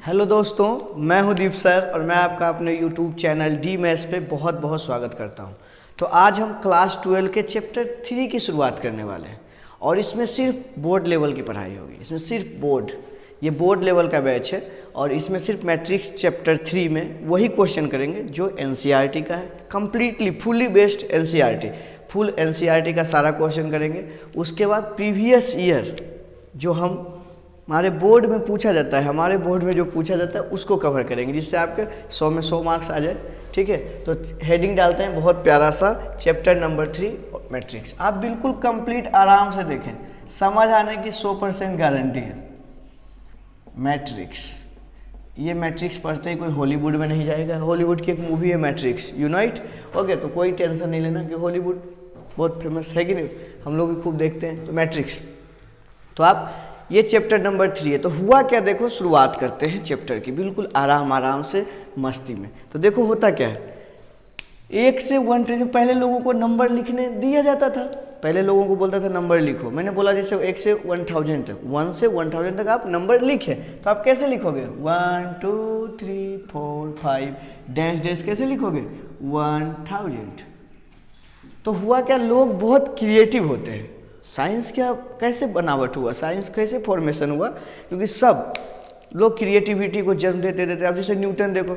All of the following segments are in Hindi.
हेलो दोस्तों, मैं हूं दीप सर और मैं आपका अपने यूट्यूब चैनल डी मैथ्स पे बहुत बहुत स्वागत करता हूं। तो आज हम क्लास 12 के चैप्टर 3 की शुरुआत करने वाले हैं और इसमें सिर्फ बोर्ड लेवल की पढ़ाई होगी। इसमें सिर्फ ये बोर्ड लेवल का बैच है और इसमें सिर्फ मैट्रिक्स चैप्टर 3 में वही क्वेश्चन करेंगे जो एनसीईआरटी का है। Completely fully based NCERT, full NCERT का सारा क्वेश्चन करेंगे। उसके बाद प्रीवियस ईयर जो हमारे बोर्ड में पूछा जाता है, हमारे बोर्ड में जो पूछा जाता है उसको कवर करेंगे, जिससे आपके 100 में 100 मार्क्स आ जाए। ठीक है, तो हेडिंग डालते हैं बहुत प्यारा सा, चैप्टर नंबर 3 मैट्रिक्स। आप बिल्कुल कंप्लीट आराम से देखें, समझ आने की 100% गारंटी है। मैट्रिक्स, ये मैट्रिक्स पढ़ते ही कोई हॉलीवुड में नहीं जाएगा। हॉलीवुड की एक मूवी है मैट्रिक्स यूनाइट। ओके, तो कोई टेंशन नहीं लेना कि हॉलीवुड बहुत फेमस है कि नहीं, हम लोग भी खूब देखते हैं। तो मैट्रिक्स, तो आप ये चैप्टर नंबर 3 है। तो हुआ क्या, देखो शुरुआत करते हैं चैप्टर की बिल्कुल आराम से मस्ती में। तो देखो होता क्या है, 1 से 1 तक पहले लोगों को नंबर लिखने दिया जाता था। पहले लोगों को बोलता था नंबर लिखो। मैंने बोला जैसे 1 से 1000 तक, 1 से 1000 तक आप नंबर लिखें, तो आप कैसे लिखोगे? 1 2 3 4 5 डैश डैश कैसे लिखोगे? 1000। तो हुआ क्या, लोग बहुत क्रिएटिव होते हैं। साइंस क्या कैसे बनावट हुआ, साइंस कैसे फॉर्मेशन हुआ? क्योंकि सब लोग क्रिएटिविटी को जन्म देते देते। अब जैसे न्यूटन देखो,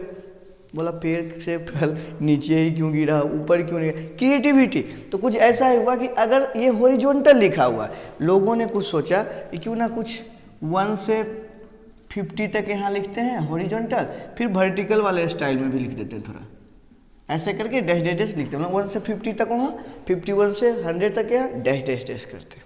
बोला पेड़ से फल नीचे ही क्यों गिरा, ऊपर क्यों नहीं, क्रिएटिविटी। तो कुछ ऐसा हुआ कि अगर ये हॉरिजॉन्टल लिखा हुआ है, लोगों ने कुछ सोचा कि क्यों ना कुछ 1 से 50 तक यहाँ लिखते हैं हॉरिजॉन्टल, फिर वर्टिकल वाले स्टाइल में भी लिख देते हैं थोड़ा ऐसे करके, डैश डैश डैश लिखते हैं। मतलब 1 से 50 तक वहाँ, 51 से 100 तक यहाँ डैश डैश डैश करते।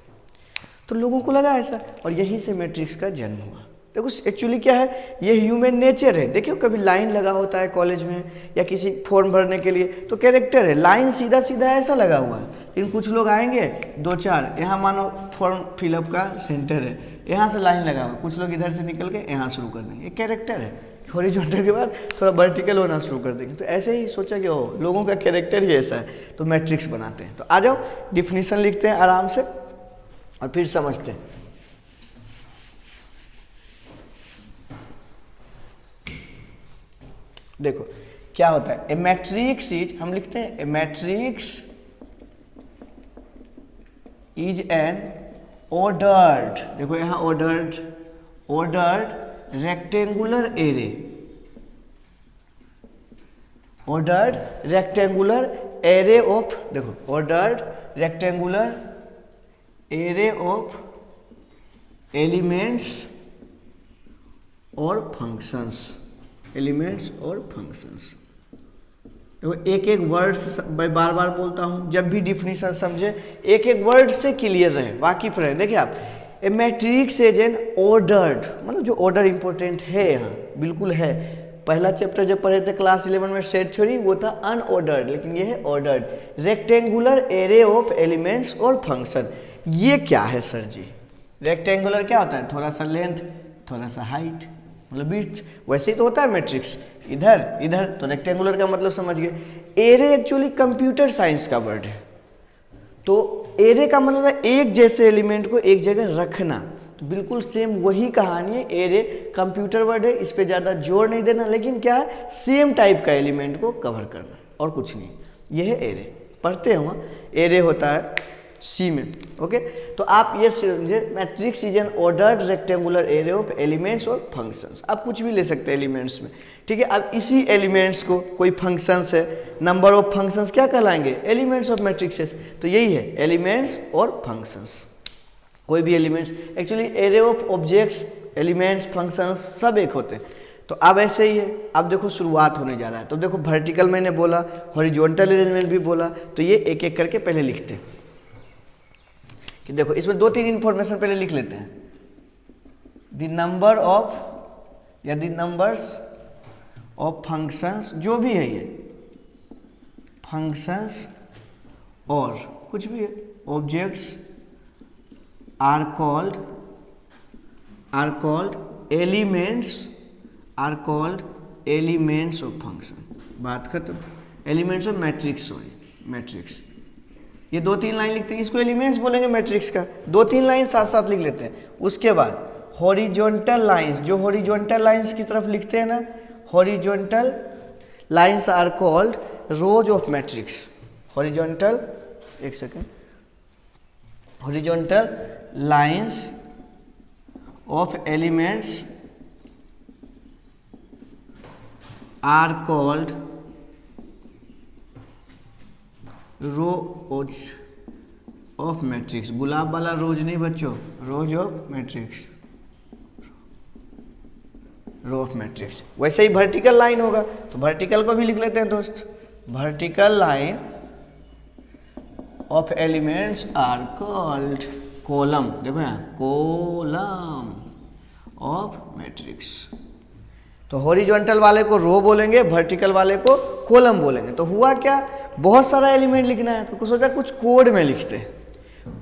तो लोगों को लगा ऐसा, और यहीं से मैट्रिक्स का जन्म हुआ। देखो एक्चुअली क्या है, ये ह्यूमन नेचर है। देखियो कभी लाइन लगा होता है कॉलेज में या किसी फॉर्म भरने के लिए, तो कैरेक्टर है, लाइन सीधा सीधा ऐसा लगा हुआ है। लेकिन कुछ लोग आएंगे 2-4, यहाँ मानो फॉर्म फिलअप का सेंटर है, यहाँ से लाइन लगा हुआ, कुछ लोग इधर से निकल के यहाँ शुरू कर देंगे। ये कैरेक्टर है, हॉरिजॉन्टल के बाद थोड़ा वर्टिकल होना शुरू कर देंगे। तो ऐसे ही सोचा कि लोगों का कैरेक्टर ही ऐसा है, तो मैट्रिक्स बनाते हैं। तो आ जाओ डिफिनीशन लिखते हैं आराम से और फिर समझते हैं। देखो क्या होता है, ए मैट्रिक्स इज, हम लिखते हैं A matrix is an ordered, देखो यहाँ ordered rectangular array, ordered rectangular array of, देखो ordered rectangular array of elements और फंक्शंस, एलिमेंट्स और फंक्शंस। देखो एक एक वर्ड से मैं बार बार बोलता हूं, जब भी डिफिनीशन समझे एक एक वर्ड से क्लियर रहे, वाकिफ रहे। देखिए आप, ए मैट्रिक्स इज एन ऑर्डर्ड, मतलब जो ऑर्डर इंपॉर्टेंट है यहाँ बिल्कुल है। पहला चैप्टर जब पढ़े थे क्लास 11 में सेट थ्योरी, वो था अनऑर्डर्ड, लेकिन ये है ordered rectangular array of elements और फंक्शन। ये क्या है सर जी? रेक्टेंगुलर क्या होता है? थोड़ा सा लेंथ, थोड़ा सा हाइट, मतलब बीच। वैसे ही तो होता है मैट्रिक्स, इधर इधर, तो रेक्टेंगुलर का मतलब समझ गए। एरे एक्चुअली कंप्यूटर साइंस का वर्ड है। तो एरे का मतलब है एक जैसे एलिमेंट को एक जगह रखना। तो बिल्कुल सेम वही कहानी है। एरे कंप्यूटर वर्ड है, इस पे ज़्यादा जोर नहीं देना, लेकिन क्या है, सेम टाइप का एलिमेंट को कवर करना और कुछ नहीं। ये है एरे, पढ़ते हैं वहाँ एरे होता है सी में। ओके, तो आप ये समझे, matrix is an ordered rectangular array of elements और फंक्शंस। आप कुछ भी ले सकते हैं एलिमेंट्स में, ठीक है। अब इसी एलिमेंट्स को कोई फंक्शंस है, नंबर ऑफ फंक्शंस क्या कहलाएंगे? Elements of matrices. तो यही है एलिमेंट्स और फंक्शंस, कोई भी elements. Actually array of objects, elements, functions सब एक होते हैं। तो अब ऐसे ही है। अब देखो शुरुआत होने जा रहा है। तो देखो वर्टिकल मैंने बोला, हॉरिजॉन्टल अरेंजमेंट भी बोला, तो ये एक एक करके पहले लिखते हैं कि देखो इसमें 2-3 इंफॉर्मेशन पहले लिख लेते हैं। द नंबर ऑफ या द नंबर्स ऑफ फंक्शंस, जो भी है ये फंक्शंस और कुछ भी है objects are called elements of function. बात खत्म। Elements of matrix, sorry matrix. ये 2-3 लाइन लिखते हैं, इसको एलिमेंट्स बोलेंगे मैट्रिक्स का। 2-3 लाइन साथ साथ लिख लेते हैं। उसके बाद हॉरिजॉन्टल लाइंस, जो हॉरिजॉन्टल लाइंस की तरफ लिखते हैं ना, horizontal lines are called rows of matrix. Horizontal, एक second, horizontal lines of elements are called rows of matrix. गुलाब वाला रोज नहीं बच्चों, rows of matrix, row of matrix. वैसे ही वर्टिकल लाइन होगा तो वर्टिकल को भी लिख लेते हैं दोस्त, vertical line of elements are called column. देखो यहाँ कॉलम ऑफ मैट्रिक्स। तो हॉरिजॉन्टल वाले को रो बोलेंगे, वर्टिकल वाले को कॉलम बोलेंगे। तो हुआ क्या, बहुत सारा एलिमेंट लिखना है तो कुछ सोचा कुछ कोड में लिखते हैं,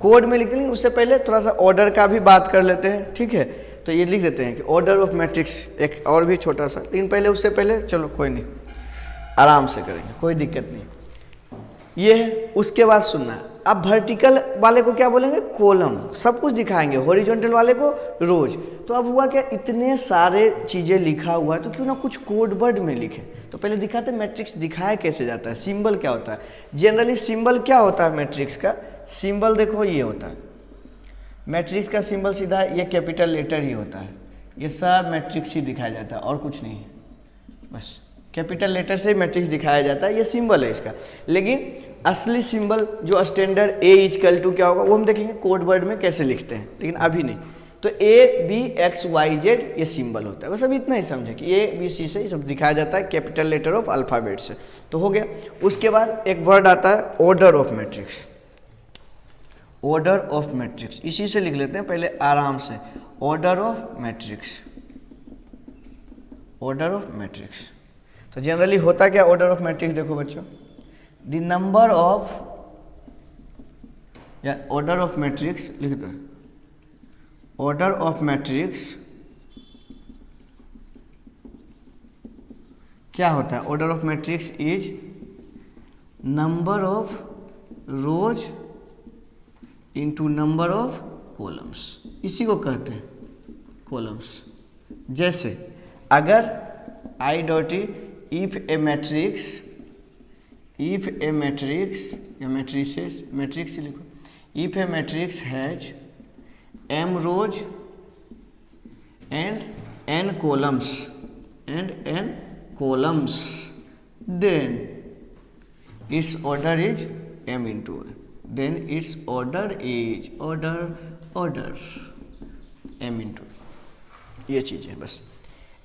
कोड में लिखते हैं। लेकिन उससे पहले थोड़ा सा ऑर्डर का भी बात कर लेते हैं, ठीक है। तो ये लिख देते हैं कि ऑर्डर ऑफ मैट्रिक्स, एक और भी छोटा सा, लेकिन पहले उससे पहले चलो कोई नहीं, आराम से करेंगे, कोई दिक्कत नहीं। ये है, उसके बाद सुनना है। अब वर्टिकल वाले को क्या बोलेंगे, कॉलम, सब कुछ दिखाएंगे। हॉरिजॉन्टल वाले को रोज। तो अब हुआ क्या, इतने सारे चीज़ें लिखा हुआ है तो क्यों ना कुछ कोड वर्ड में लिखे। तो पहले दिखाते मैट्रिक्स दिखाया कैसे जाता है, सिंबल क्या होता है। जनरली सिंबल क्या होता है मैट्रिक्स का, सिंबल देखो ये होता है मैट्रिक्स का सिंबल, सीधा ये कैपिटल लेटर ही होता है। ये सब मैट्रिक्स ही दिखाया जाता है और कुछ नहीं है, बस कैपिटल लेटर से मैट्रिक्स दिखाया जाता है, ये सिंबल है इसका। लेकिन असली सिंबल जो स्टैंडर्ड ए इक्वल टू क्या होगा वो हम देखेंगे कोड वर्ड में कैसे लिखते हैं, लेकिन अभी नहीं। तो A B X Y Z ये सिंबल होता है, बस अभी इतना ही समझे कि ए बी सी से ये सब दिखाया जाता है कैपिटल लेटर ऑफ अल्फ़ाबेट से। तो हो गया। उसके बाद एक वर्ड आता है order of matrix, order of matrix, इसी से लिख लेते हैं पहले आराम से, order of matrix, order of matrix. तो जनरली होता क्या ऑर्डर ऑफ मैट्रिक्स, देखो बच्चों, द नंबर ऑफ, या ऑर्डर ऑफ मैट्रिक्स लिख दो, ऑर्डर ऑफ मैट्रिक्स क्या होता है, order of matrix is number of rose into number of columns, इसी को कहते हैं कॉलम्स। जैसे अगर I dot E if A matrix, if A matrix या मैट्रिसेस, मैट्रिक्स लिखो, if A matrix has m rows and n columns then its order is m into n, then its order is order m into n, ये चीज़ है बस,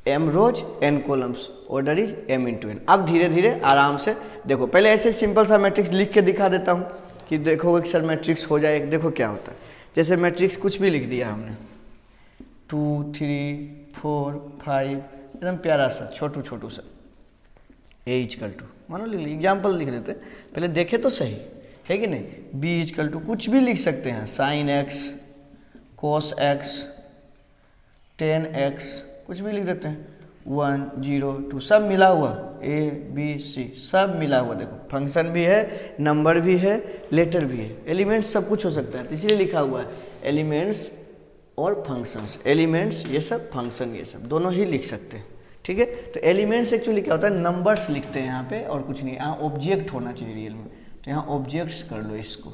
m rows n columns, order is m into n। अब धीरे धीरे आराम से देखो, पहले ऐसे सिंपल सा मैट्रिक्स लिख के दिखा देता हूँ कि देखोगे कि सर मैट्रिक्स हो जाए। देखो क्या होता है, जैसे मैट्रिक्स कुछ भी लिख दिया हमने, 2 3 4 5, एकदम प्यारा सा छोटू छोटू सा, ए इक्वल टू मानो लिख ली, एग्जाम्पल लिख देते, पहले देखे तो सही है कि नहीं। बी इक्वल टू कुछ भी लिख सकते हैं, sine x, cos x, ten x, कुछ भी लिख देते हैं, 1 0 2, सब मिला हुआ, ए बी सी सब मिला हुआ। देखो फंक्शन भी है, नंबर भी है, लेटर भी है, एलिमेंट्स सब कुछ हो सकता है, तो इसीलिए लिखा हुआ है एलिमेंट्स और फंक्शंस। एलिमेंट्स ये सब, फंक्शन ये सब, दोनों ही लिख सकते हैं, ठीक है। तो एलिमेंट्स एक्चुअली क्या होता है, नंबर्स लिखते हैं यहाँ पे और कुछ नहीं। यहाँ ऑब्जेक्ट होना चाहिए रियल में, तो यहाँ ऑब्जेक्ट्स कर लो इसको,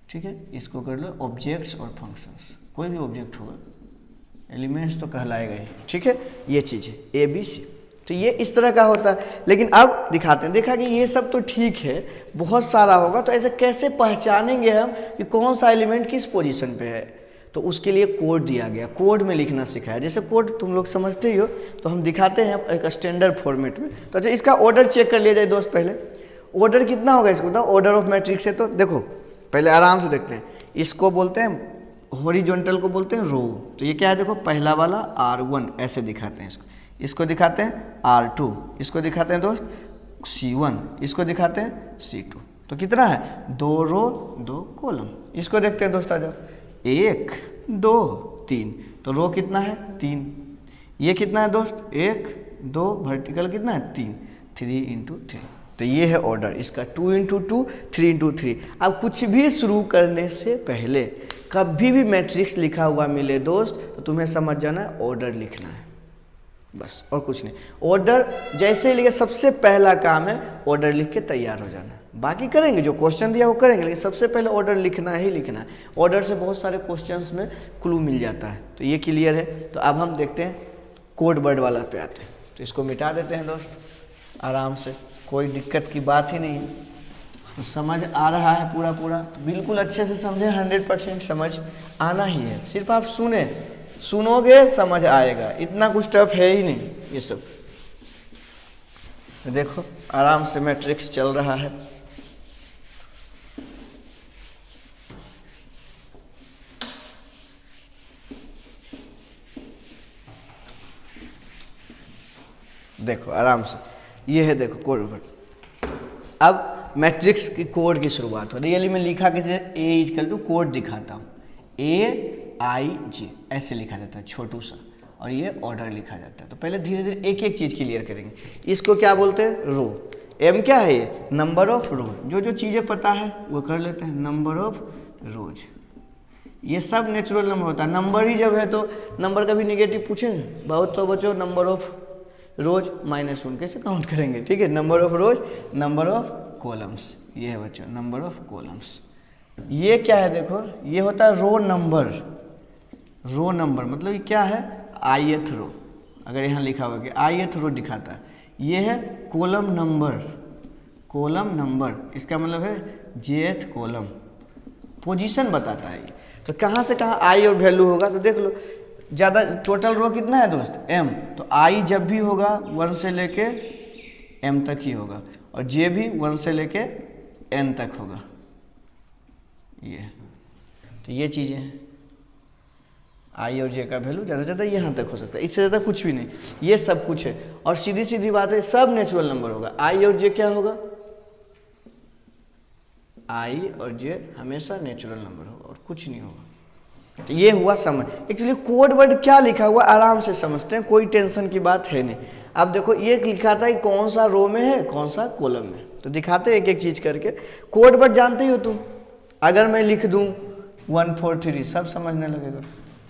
ठीक है, इसको कर लो ऑब्जेक्ट्स और फंक्शंस, कोई भी ऑब्जेक्ट होगा, एलिमेंट्स तो कहलाएगा ही, ठीक है। ये चीज़ है ए बी सी, तो ये इस तरह का होता है। लेकिन अब दिखाते हैं, देखा कि ये सब तो ठीक है, बहुत सारा होगा, तो ऐसे कैसे पहचानेंगे हम कि कौन सा एलिमेंट किस पोजीशन पे है। तो उसके लिए कोड दिया गया, कोड में लिखना सिखाया। जैसे कोड तुम लोग समझते ही हो, तो हम दिखाते हैं एक स्टैंडर्ड फॉर्मेट में। तो अच्छा इसका ऑर्डर चेक कर लिया जाए दोस्त, पहले ऑर्डर कितना होगा इसको बताओ, ऑर्डर ऑफ मैट्रिक्स है। तो देखो पहले आराम से देखते हैं, इसको बोलते हैं हॉरिजॉन्टल को बोलते हैं रो। तो ये क्या है, देखो पहला वाला R1 ऐसे दिखाते हैं, इसको दिखाते हैं R2, इसको दिखाते हैं दोस्त C1, इसको दिखाते हैं C2। तो कितना है, 2 रो 2 कॉलम। इसको देखते हैं दोस्त, आ जाओ, 1 2 3, तो रो कितना है 3। ये कितना है दोस्त 1 2, वर्टिकल कितना है 3, 3 × 3। तो ये है ऑर्डर इसका, 2 × 2 3 × 3। अब कुछ भी शुरू करने से पहले कभी भी मैट्रिक्स लिखा हुआ मिले दोस्त तो तुम्हें समझ जाना है ऑर्डर लिखना है, बस और कुछ नहीं। ऑर्डर जैसे ही लिखे, सबसे पहला काम है ऑर्डर लिख के तैयार हो जाना। बाकी करेंगे, जो क्वेश्चन दिया वो करेंगे, लेकिन सबसे पहले ऑर्डर लिखना ही लिखना है। ऑर्डर से बहुत सारे क्वेश्चंस में क्लू मिल जाता है। तो ये क्लियर है। तो अब हम देखते हैं कोड वर्ड वाला पे आते हैं। तो इसको मिटा देते हैं दोस्त आराम से, कोई दिक्कत की बात ही नहीं है। तो समझ आ रहा है पूरा पूरा, तो बिल्कुल अच्छे से समझे, 100% समझ आना ही है। सिर्फ आप सुनोगे समझ आएगा, इतना कुछ टफ है ही नहीं ये सब। तो देखो आराम से मैट्रिक्स चल रहा है। देखो आराम से, ये है देखो कोड वर्ड। अब मैट्रिक्स की कोड की शुरुआत हो। रियली में लिखा कैसे, ए इजकल टू कोड दिखाता हूँ, AIG ऐसे लिखा जाता है छोटू सा, और ये ऑर्डर लिखा जाता है। तो पहले धीरे धीरे एक एक चीज़ क्लियर करेंगे। इसको क्या बोलते हैं, रो। एम क्या है, ये नंबर ऑफ रो। जो जो चीज़ें पता है वो कर लेते हैं, नंबर ऑफ रोज। ये सब नेचुरल नंबर होता है। नंबर ही जब है तो नंबर का भी निगेटिव पूछेंगे बहुत, तो बच्चों नंबर ऑफ रोज -1 कैसे काउंट करेंगे, ठीक है। Number of rose, number of columns, ये है बच्चों नंबर ऑफ कॉलम्स। ये क्या है देखो, ये होता है रो नंबर। रो नंबर मतलब ये क्या है, ith रो। अगर यहाँ लिखा हुआ कि ith रो दिखाता है, ये है कॉलम नंबर। कॉलम नंबर इसका मतलब है jth कॉलम, पोजीशन बताता है ये। तो कहाँ से कहाँ आई और वैल्यू होगा, तो देख लो ज़्यादा टोटल रो कितना है दोस्त, m। तो i जब भी होगा 1 से लेके m तक ही होगा, और j भी 1 से लेके n तक होगा। ये तो ये चीज़ें हैं, i और j का वैल्यू ज़्यादा से ज़्यादा यहाँ तक हो सकता है, इससे ज़्यादा कुछ भी नहीं। ये सब कुछ है, और सीधी सीधी बात है, सब नेचुरल नंबर होगा। i और j क्या होगा, i और j हमेशा नेचुरल नंबर होगा और कुछ नहीं होगा। तो ये हुआ समझ। एक्चुअली कोड वर्ड क्या लिखा हुआ आराम से समझते हैं, कोई टेंशन की बात है नहीं। अब देखो ये लिखा था कि कौन सा रो में है कौन सा कॉलम में, तो दिखाते हैं एक एक चीज करके। कोड वर्ड जानते ही हो तुम, अगर मैं लिख दूं 1 4 3 सब समझने लगेगा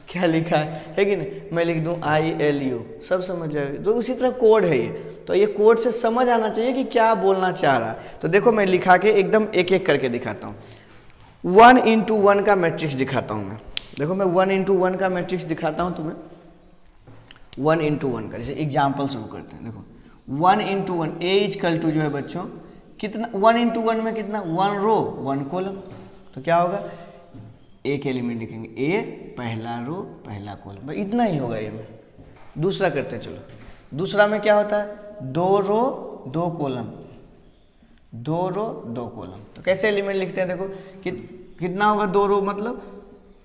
क्या लिखा है कि नहीं। मैं लिख दूं ILU सब समझ जाएगा। तो उसी तरह कोड है ये, तो ये कोड से समझ आना चाहिए कि क्या बोलना चाह रहा है। तो देखो मैं लिखा के एकदम एक एक करके दिखाता हूँ। 1 into 1 का मैट्रिक्स दिखाता हूँ मैं। देखो मैं 1 into 1 का मैट्रिक्स दिखाता हूँ तुम्हें। 1 into 1 का, जैसे एग्जाम्पल शुरू करते हैं। देखो 1 into 1 A इजकल टू जो है बच्चों कितना, 1 into 1 में कितना, 1 रो 1 कॉलम। तो क्या होगा, एक एलिमेंट लिखेंगे, A पहला रो पहला कॉलम, इतना ही होगा ये में। दूसरा करते हैं, चलो दूसरा में क्या होता है, 2 रो 2 कॉलम, 2 रो 2 कॉलम। तो कैसे एलिमेंट लिखते हैं, देखो कितना होगा, 2 रो मतलब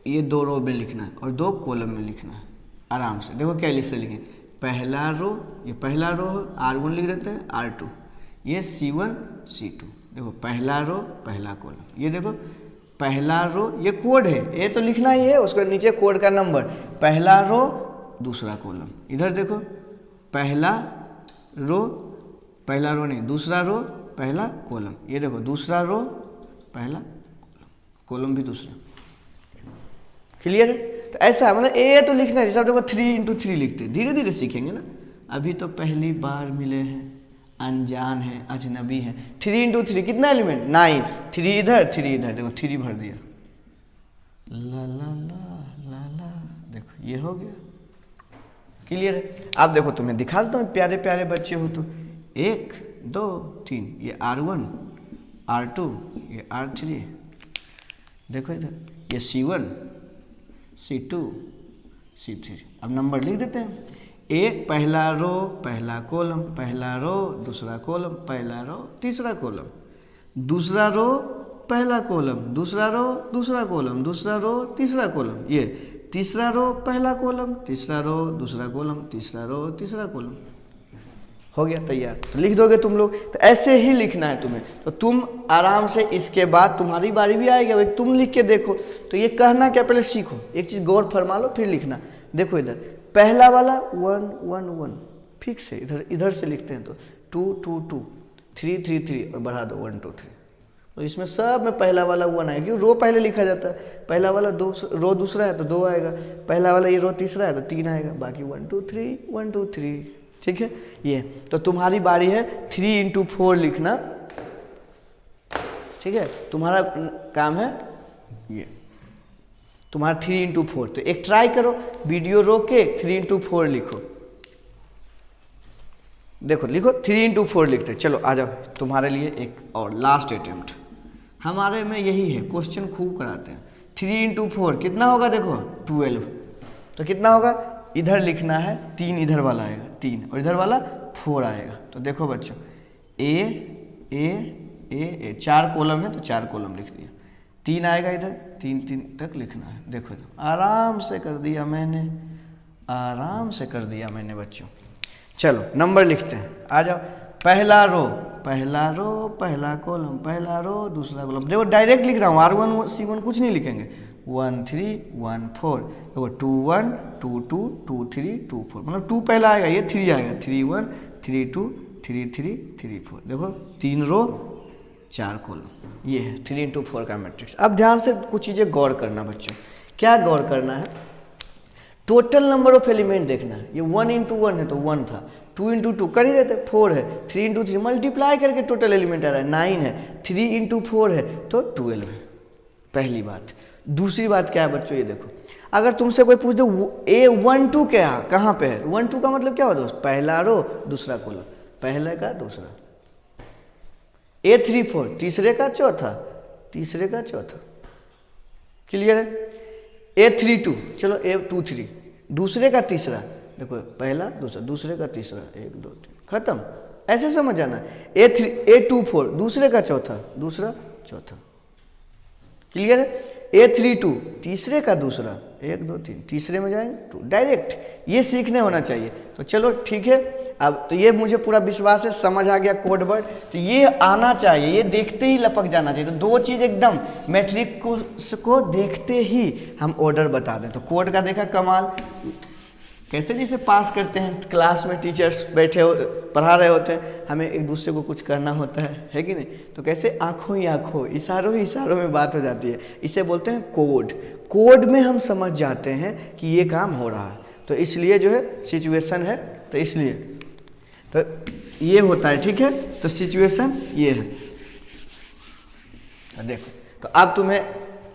ये 2 रो में लिखना है और 2 कॉलम में लिखना है आराम से। देखो क्या लिख से लिखें, पहला रो, ये पहला रो है, R1 लिख देते हैं, R2, ये C1 C2। देखो पहला रो पहला कॉलम, ये देखो पहला रो, ये कोड है, ये तो लिखना ही है, उसके नीचे कोड का नंबर, पहला रो दूसरा कॉलम। इधर देखो पहला रो नहीं, दूसरा रो पहला कॉलम, ये देखो दूसरा रो पहला कॉलम भी दूसरा। क्लियर है। तो ऐसा है, मतलब ए तो लिखना है, जैसे देखो 3 into 3 लिखते हैं, धीरे धीरे सीखेंगे ना। अभी तो पहली बार मिले हैं, अनजान है, अजनबी है। 3 into 3 कितना एलिमेंट, 9। 3 इधर 3 इधर, देखो 3 भर दिया, ला ला ला ला ला, देखो ये हो गया। क्लियर है। अब देखो तुम्हें दिखा देता हूँ, प्यारे प्यारे बच्चे हो तो 1 2 3, ये R1 R2, ये R3, देखो इधर ये C1 C2 C3। अब नंबर लिख देते हैं, ए पहला रो पहला कॉलम, पहला रो दूसरा कॉलम, पहला रो तीसरा कॉलम, दूसरा रो पहला कॉलम, दूसरा रो दूसरा कॉलम, दूसरा रो तीसरा कॉलम, ये तीसरा रो पहला कॉलम, तीसरा रो दूसरा कॉलम, तीसरा रो तीसरा कॉलम। हो गया तैयार। तो लिख दोगे तुम लोग, तो ऐसे ही लिखना है तुम्हें। तो तुम आराम से, इसके बाद तुम्हारी बारी भी आएगी, भाई तुम लिख के देखो। तो ये कहना क्या, पहले सीखो, एक चीज़ गौर फरमा लो फिर लिखना। देखो इधर पहला वाला 1 1 1 फिक्स है, इधर से लिखते हैं तो 2 2 2 3 3 3 और बढ़ा दो 1 2 3, तो इसमें सब में पहला वाला 1 आएगा, क्यों रो पहले लिखा जाता है, पहला वाला रो दूसरा है तो 2 आएगा, पहला वाला ये रो तीसरा है तो 3 आएगा, बाकी 1 2 3 1 2 3। ठीक है, ये तो तुम्हारी बारी है 3 × 4 लिखना। ठीक है, तुम्हारा काम है ये, तुम्हारा 3 × 4। तो एक ट्राई करो, वीडियो रोक के 3 × 4 लिखो। देखो लिखो 3 × 4 लिखते। चलो आ जाओ, तुम्हारे लिए एक और लास्ट अटेम्प्ट। हमारे में यही है, क्वेश्चन खूब कराते हैं। 3 × 4 कितना होगा, देखो 12। तो कितना होगा, इधर लिखना है 3, इधर वाला आएगा 3 और इधर वाला 4 आएगा। तो देखो बच्चों, ए 4 कॉलम है तो 4 कॉलम लिख दिया, 3 आएगा इधर, 3 तक लिखना है। देखो आराम से कर दिया मैंने, आराम से कर दिया मैंने बच्चों। चलो नंबर लिखते हैं, आ जाओ। पहला रो पहला कॉलम, पहला रो दूसरा कॉलम। देखो डायरेक्ट लिख रहा हूँ, R1 C1 कुछ नहीं लिखेंगे। 1 3 1 4, देखो 2 1 2 2 2 3 2 4, मतलब 2 पहला आएगा, ये 3 आएगा, 3 1 3 2 3 3 3 4। देखो 3 रो 4 कॉलम, ये है 3 × 4 का मैट्रिक्स। अब ध्यान से कुछ चीज़ें गौर करना बच्चों। क्या गौर करना है, टोटल नंबर ऑफ एलिमेंट देखना है। ये 1 × 1 है तो 1 था, 2 × 2 कर ही रहते, 4 है, 3 × 3 मल्टीप्लाई करके टोटल एलिमेंट आ रहा है 9 है, 3 × 4 है तो 12 है। पहली बात। दूसरी बात क्या है बच्चों, ये देखो, अगर तुमसे कोई पूछ दो A1 2 क्या कहाँ पे है, 1 2 का मतलब क्या होता है दोस्त, पहला रो दूसरा कॉलम, पहले का दूसरा। A3 4 तीसरे का चौथा, तीसरे का चौथा। क्लियर है। A3 2, चलो A2 3 दूसरे का तीसरा, देखो पहला दूसरा, दूसरे का तीसरा, 1 2 3 खत्म। ऐसे समझ जाना। A2 4 दूसरे का चौथा, दूसरा चौथा। क्लियर है। A3 2 तीसरे का दूसरा, 1 2 3 तीसरे में जाएंगे 2, डायरेक्ट ये सीखने होना चाहिए। तो चलो ठीक है, अब तो ये मुझे पूरा विश्वास है, समझ आ गया कोड वर्ड, तो ये आना चाहिए, ये देखते ही लपक जाना चाहिए। तो 2 चीज़ एकदम मैट्रिक को देखते ही हम ऑर्डर बता दें। तो कोड का देखा कमाल, कैसे जैसे पास करते हैं, क्लास में टीचर्स बैठे हो पढ़ा रहे होते हैं, हमें एक दूसरे को कुछ करना होता है कि नहीं, तो कैसे आंखों ही आंखों, इशारों ही इशारों में बात हो जाती है। इसे बोलते हैं कोड। कोड में हम समझ जाते हैं कि ये काम हो रहा है, तो इसलिए जो है सिचुएशन है, तो इसलिए तो ये होता है। ठीक है, तो सिचुएशन ये है। देखो, तो अब तुम्हें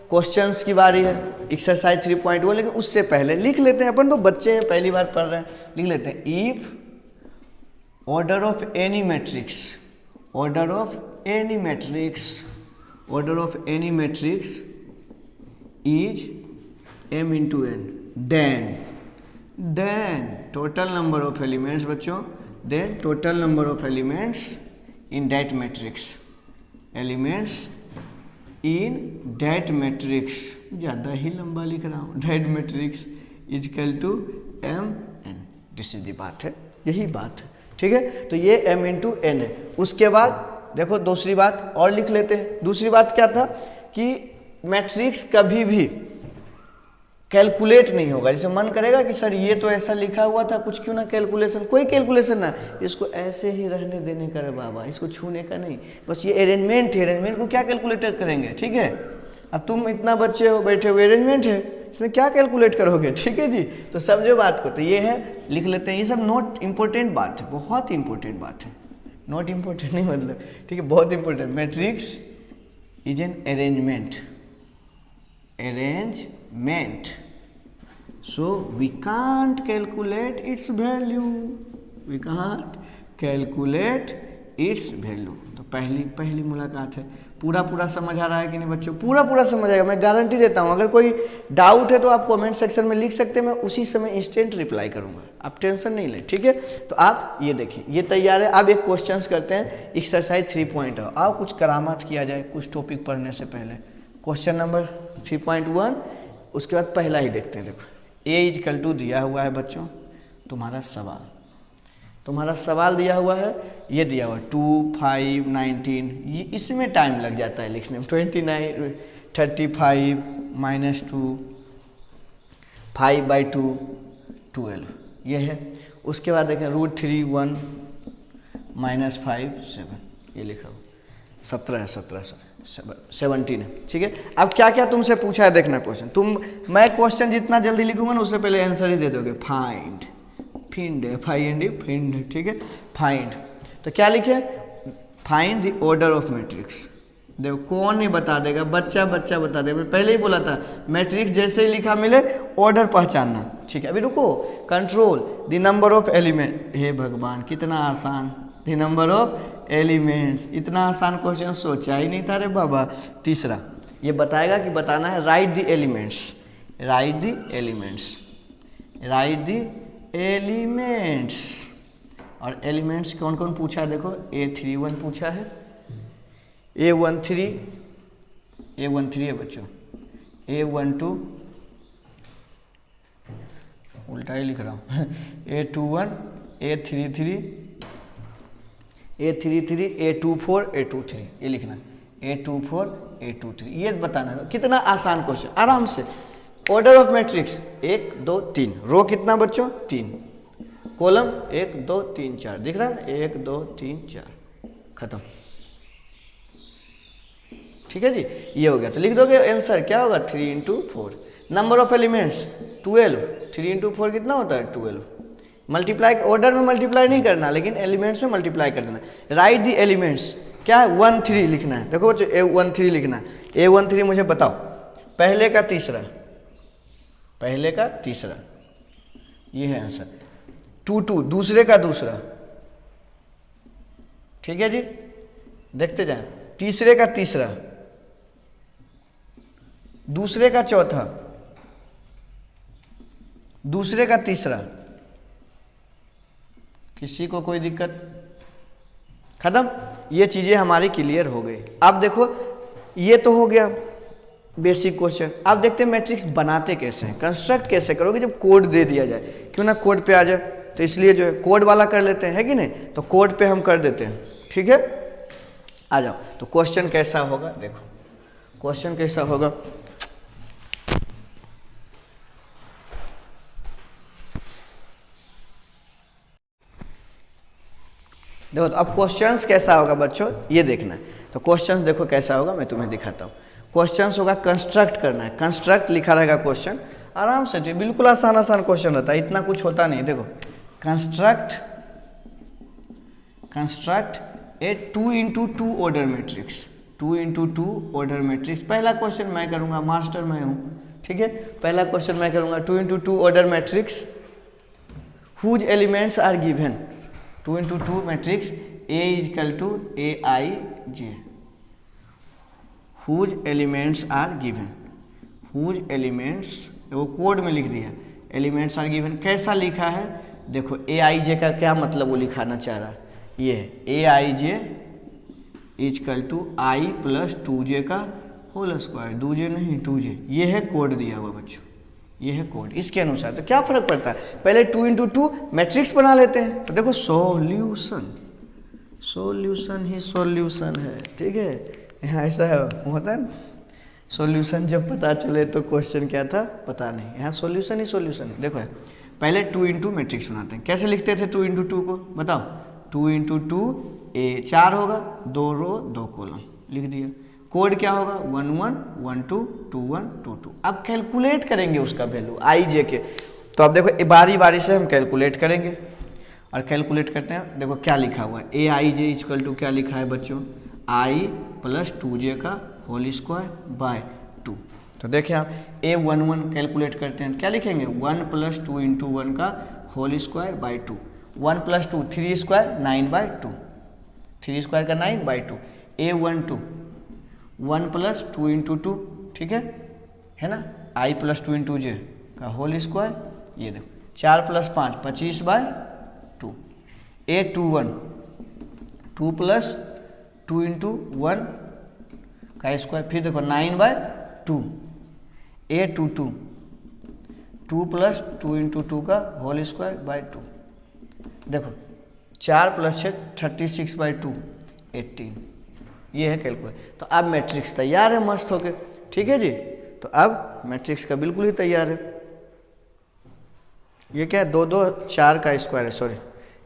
क्वेश्चंस की बारी है, एक्सरसाइज 3.1। लेकिन उससे पहले लिख लेते हैं, अपन तो बच्चे हैं, पहली बार पढ़ रहे हैं, लिख लेते हैं। If order of any matrix, order of any matrix, order of any matrix is m × n, then total number of elements बच्चों, then total number of elements in that matrix, elements in that matrix, ज़्यादा ही लंबा लिख रहा हूँ, that matrix is equal to mn। This is the बात है, यही बात है। ठीक है, तो ये m × n है। उसके बाद देखो दूसरी बात और लिख लेते हैं। दूसरी बात क्या था कि मैट्रिक्स कभी भी कैलकुलेट नहीं होगा। जैसे मन करेगा कि सर ये तो ऐसा लिखा हुआ था, कुछ क्यों ना कैलकुलेशन, कोई कैलकुलेशन ना, इसको ऐसे ही रहने देने का रे बाबा, इसको छूने का नहीं, बस ये अरेंजमेंट है, अरेंजमेंट को क्या कैलकुलेटर करेंगे। ठीक है, अब तुम इतना बच्चे हो बैठे हुए, अरेंजमेंट है, इसमें क्या कैलकुलेट करोगे। ठीक है जी, तो समझो बात को, तो ये है, लिख लेते हैं। ये सब नोट इम्पोर्टेंट बात है, बहुत इंपॉर्टेंट बात है, नॉट इम्पोर्टेंट नहीं मतलब, ठीक है, बहुत important. Matrix is an arrangement, arrangement, so we can't calculate its value, we can't calculate its value। तो पहली मुलाकात है। पूरा समझ आ रहा है कि नहीं बच्चों, पूरा समझ आएगा, मैं गारंटी देता हूँ। अगर कोई डाउट है तो आप कमेंट सेक्शन में लिख सकते हैं, मैं उसी समय इंस्टेंट रिप्लाई करूँगा, आप टेंशन नहीं लें। ठीक है, तो आप ये देखिए, ये तैयार है। अब एक क्वेश्चंस करते हैं, एक्सरसाइज 3.0। आप कुछ करामात किया जाए कुछ टॉपिक पढ़ने से पहले। क्वेश्चन नंबर 3.1, उसके बाद पहला ही देखते हैं। देखो A = दिया हुआ है बच्चों, तुम्हारा सवाल दिया हुआ है, ये दिया हुआ है 2 5 19, ये इसमें टाइम लग जाता है लिखने में। 29 35 -2 5/2 12, ये है। उसके बाद देखें √3 1 -5 7, ये लिखा हुआ 17 है, 17 17 है। ठीक है, अब क्या क्या तुमसे पूछा है देखना क्वेश्चन। मैं क्वेश्चन जितना जल्दी लिखूंगा ना उससे पहले आंसर ही दे दोगे। फाइंड, फिंड, फिंड, ठीक है, फाइंड। तो क्या लिखे, find the order of matrix. देखो कौन नहीं बता देगा, बच्चा बता देगा। पहले ही बोला था मैट्रिक्स जैसे ही लिखा मिले ऑर्डर पहचानना। ठीक है, अभी रुको। Control the number of element. हे भगवान कितना आसान, द नंबर ऑफ एलिमेंट्स। इतना आसान क्वेश्चन सोचा ही नहीं था रे बाबा। तीसरा ये बताएगा कि बताना है right the elements, right the elements, right the elements. और एलिमेंट्स कौन कौन पूछा है देखो, A31 पूछा है, A13 है बच्चों, A12 उल्टा ही लिख रहा हूँ A21, A33, A24, A23, ये लिखना A24, A23, ये बताना है। कितना आसान क्वेश्चन, आराम से। ऑर्डर ऑफ मैट्रिक्स 1 2 3, रो कितना बच्चों 3, कॉलम 1 2 3 4, दिख रहा है ना 1 2 3 4, खत्म। ठीक है जी, ये हो गया। तो लिख दोगे आंसर क्या होगा 3 into 4। Number of elements 12, 3 into 4 कितना होता है 12। मल्टीप्लाई, ऑर्डर में मल्टीप्लाई नहीं करना लेकिन एलिमेंट्स में मल्टीप्लाई कर देना। राइट द एलिमेंट्स क्या है 1 3 लिखना है। देखो बच्चों A13 लिखना है। A13 मुझे बताओ, पहले का तीसरा, पहले का तीसरा, ये है आंसर। 2 2 दूसरे का दूसरा, ठीक है जी, देखते जाए। तीसरे का तीसरा, दूसरे का चौथा, दूसरे का तीसरा, किसी को कोई दिक्कत, खत्म। ये चीजें हमारी क्लियर हो गई। अब देखो ये तो हो गया बेसिक क्वेश्चन। अब देखते हैं मैट्रिक्स बनाते कैसे हैं, कंस्ट्रक्ट कैसे करोगे जब कोड दे दिया जाए। क्यों ना कोड पे आ जाए, तो इसलिए जो है कोड वाला कर लेते हैं, है कि नहीं। तो कोड पे हम कर देते हैं, ठीक है। आ जाओ, तो क्वेश्चन कैसा होगा देखो, क्वेश्चन कैसा होगा। देखो तो अब क्वेश्चंस कैसा होगा बच्चों, ये देखना है। तो क्वेश्चंस देखो कैसा होगा, मैं तुम्हें दिखाता हूँ। क्वेश्चंस होगा कंस्ट्रक्ट करना है, कंस्ट्रक्ट लिखा रहेगा क्वेश्चन, आराम से, बिल्कुल आसान आसान क्वेश्चन रहता है, इतना कुछ होता नहीं। देखो कंस्ट्रक्ट ए 2 into 2 order matrix, 2 into 2 order matrix. पहला क्वेश्चन मैं करूँगा, मास्टर मैं हूँ, ठीक है। पहला क्वेश्चन मैं करूँगा 2 into 2 order matrix whose elements are given. 2 into 2 matrix A equal to AIJ, whose elements are given, whose elements, वो कोड में लिख दिया, एलिमेंट्स आर गिवन। कैसा लिखा है देखो, AIJ का क्या मतलब वो लिखाना चाह रहा है, ये है AIJ equal to I plus 2J का होल स्क्वायर, 2J नहीं 2J, ये है कोड दिया हुआ बच्चों, ये है कोड। इसके अनुसार तो क्या फर्क पड़ता है, पहले 2 इंटू 2 मैट्रिक्स बना लेते हैं। तो देखो सॉल्यूशन, सॉल्यूशन ही सॉल्यूशन है, ठीक है। यहाँ ऐसा है, होता है ना, सॉल्यूशन जब पता चले तो क्वेश्चन क्या था पता नहीं, यहाँ सॉल्यूशन ही सॉल्यूशन है। देखो पहले 2 इंटू मैट्रिक्स बनाते हैं, कैसे लिखते थे 2 इंटू 2 को बताओ। 2 इंटू 2 4 होगा, 2 रो 2 कॉलम, लिख दिया। कोड क्या होगा 1 1 1 2 2 1 2 2। अब कैलकुलेट करेंगे उसका वैल्यू IJ के। तो अब देखो बारी बारी से हम कैलकुलेट करेंगे, और कैलकुलेट करते हैं। देखो क्या लिखा हुआ है, AIJ इक्वल टू क्या लिखा है बच्चों, I प्लस 2J का होल स्क्वायर बाय 2। तो देखिए आप A11 कैलकुलेट करते हैं, क्या लिखेंगे 1 प्लस 2 इंटू 1 का whole square by 2, 1 plus 2 3 square 9 by 2, 3 square का 9 बाई 2। A12 1 प्लस 2 इंटू 2, ठीक है ना, I प्लस 2 इंटू J का होल स्क्वायर, ये देखो 4 plus 5 25 bye 2। A21 2 plus 2 into 1 का स्क्वायर, फिर देखो 9 बाय 2। A22 2 प्लस 2 इंटू 2 का होल स्क्वायर बाय 2। देखो 4 प्लस 6 36 बाई 2 18। ये है कैलकुलेट। तो अब मैट्रिक्स तैयार है मस्त होके, ठीक है जी। तो अब मैट्रिक्स का बिल्कुल ही तैयार है। ये क्या है 2 2 4 का स्क्वायर है, सॉरी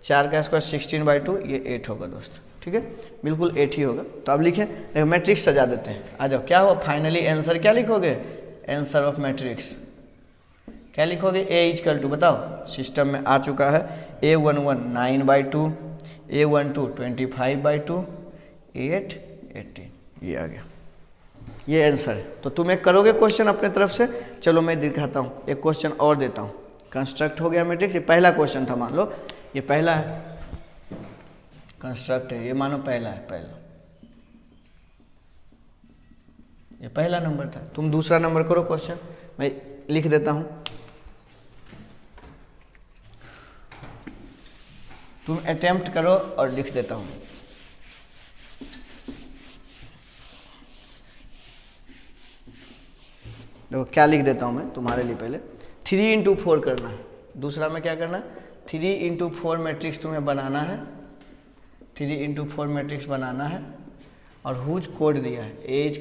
4 का स्क्वायर 16 बाई 2, ये 8 होगा दोस्त। ठीक है, बिल्कुल 8 ही होगा। तो अब लिखें, देखो मैट्रिक्स सजा देते हैं, आ जाओ। क्या हुआ फाइनली आंसर क्या लिखोगे, आंसर ऑफ मैट्रिक्स क्या लिखोगे, A=, बताओ सिस्टम में आ चुका है, A11 9/2, A12 25/2, 8 18, ये आ गया, ये आंसर है। तो तुम एक करोगे क्वेश्चन अपने तरफ से, चलो मैं दिखाता हूँ, एक क्वेश्चन और देता हूँ। कंस्ट्रक्ट हो गया मैट्रिक्स, ये पहला क्वेश्चन था, मान लो ये पहला है, कंस्ट्रक्ट है, ये मानो पहला है, पहला, ये पहला नंबर था। तुम दूसरा नंबर करो क्वेश्चन, मैं लिख देता हूँ, तुम अटेम्प्ट करो और लिख देता हूँ। देखो क्या लिख देता हूँ मैं तुम्हारे लिए, पहले 3 × 4 करना है, दूसरा में क्या करना है, 3 × 4 मैट्रिक्स तुम्हें बनाना है, 3 × 4 मैट्रिक्स बनाना है, और हुज कोड दिया है, A=Aij,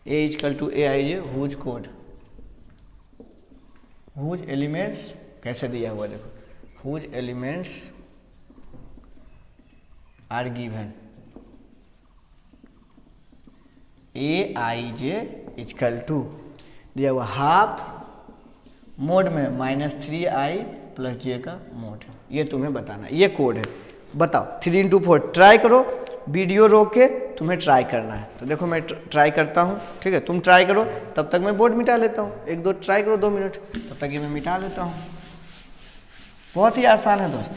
A=Aij, whose code, whose elements कैसे दिया हुआ देखो, whose elements are given, Aij = दिया हुआ हाफ मोड में -3i + j का मोड, ये तुम्हें बताना है, ये कोड है। बताओ 3 × 4 ट्राई करो, वीडियो रोक के तुम्हें ट्राई करना है। तो देखो मैं ट्राई करता हूँ, ठीक है, तुम ट्राई करो, तब तक मैं बोर्ड मिटा लेता हूँ, 1-2 ट्राई करो 2 मिनट, तब तक ये मैं मिटा लेता हूँ। बहुत ही आसान है दोस्त।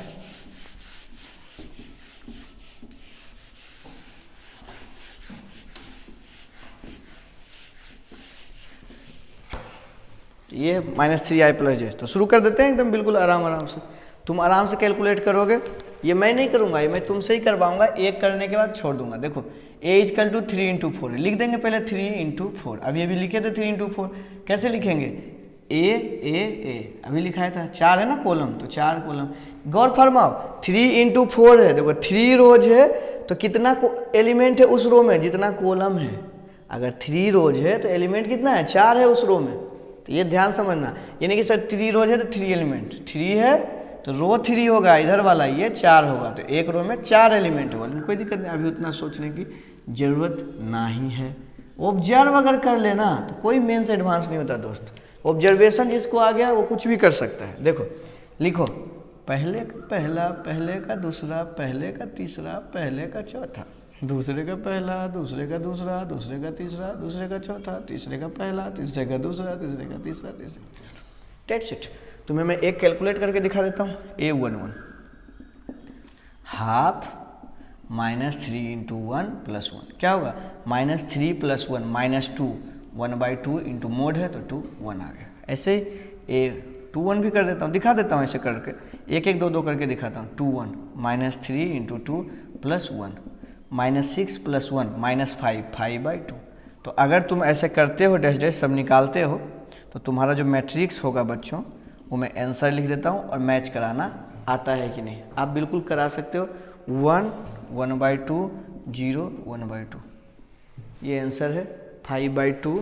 ये -3i + j, तो शुरू कर देते हैं एकदम बिल्कुल आराम से। तुम आराम से कैलकुलेट करोगे, ये मैं नहीं करूँगा, ये मैं तुमसे ही करवाऊंगा, एक करने के बाद छोड़ दूंगा। देखो A= 3 × 4 लिख देंगे पहले, 3 × 4, अभी लिखे थे 3 × 4, कैसे लिखेंगे, A अभी लिखाया था, 4 है ना कॉलम, तो 4 कॉलम। गौर फरमाओ 3 × 4 है, देखो 3 रोज है, तो कितना एलिमेंट है उस रो में, जितना कॉलम है। अगर 3 रोज है तो एलिमेंट कितना है, 4 है उस रो में, तो ये ध्यान समझना। यानी कि सर 3 रोज है तो 3 एलिमेंट, 3 है तो रो 3 होगा, इधर वाला ये 4 होगा, तो एक रो में 4 एलिमेंट होगा, कोई दिक्कत नहीं, अभी उतना सोचने की जरूरत नहीं है। ऑब्जर्व अगर कर लेना तो कोई मेन से एडवांस नहीं होता दोस्त, ऑब्जर्वेशन जिसको आ गया वो कुछ भी कर सकता है। देखो लिखो, पहले का पहला, पहले का दूसरा, पहले का तीसरा, पहले का चौथा, दूसरे का पहला, दूसरे का दूसरा, दूसरे का तीसरा, दूसरे का चौथा, तीसरे का पहला, तीसरे का दूसरा, तीसरे का तीसरा, तीसरे, दैट्स इट। तुम्हें मैं एक कैलकुलेट करके दिखा देता हूँ, A11 हाफ -3 × 1 + 1 क्या होगा, -3 + 1 -2, 1/2 × मोड है तो 2 1 आ गया। ऐसे A21 भी कर देता हूँ, दिखा देता हूँ ऐसे करके, 1 2 करके दिखाता हूँ। 2 1 -3 × 2 + 1 -6 + 1 -5 5/2। तो अगर तुम ऐसे करते हो, डैश डैश सब निकालते हो, तो तुम्हारा जो मैट्रिक्स होगा बच्चों, वो मैं आंसर लिख देता हूँ, और मैच कराना आता है कि नहीं, आप बिल्कुल करा सकते हो। 1 1/2 0 1/2, ये आंसर है। 5/2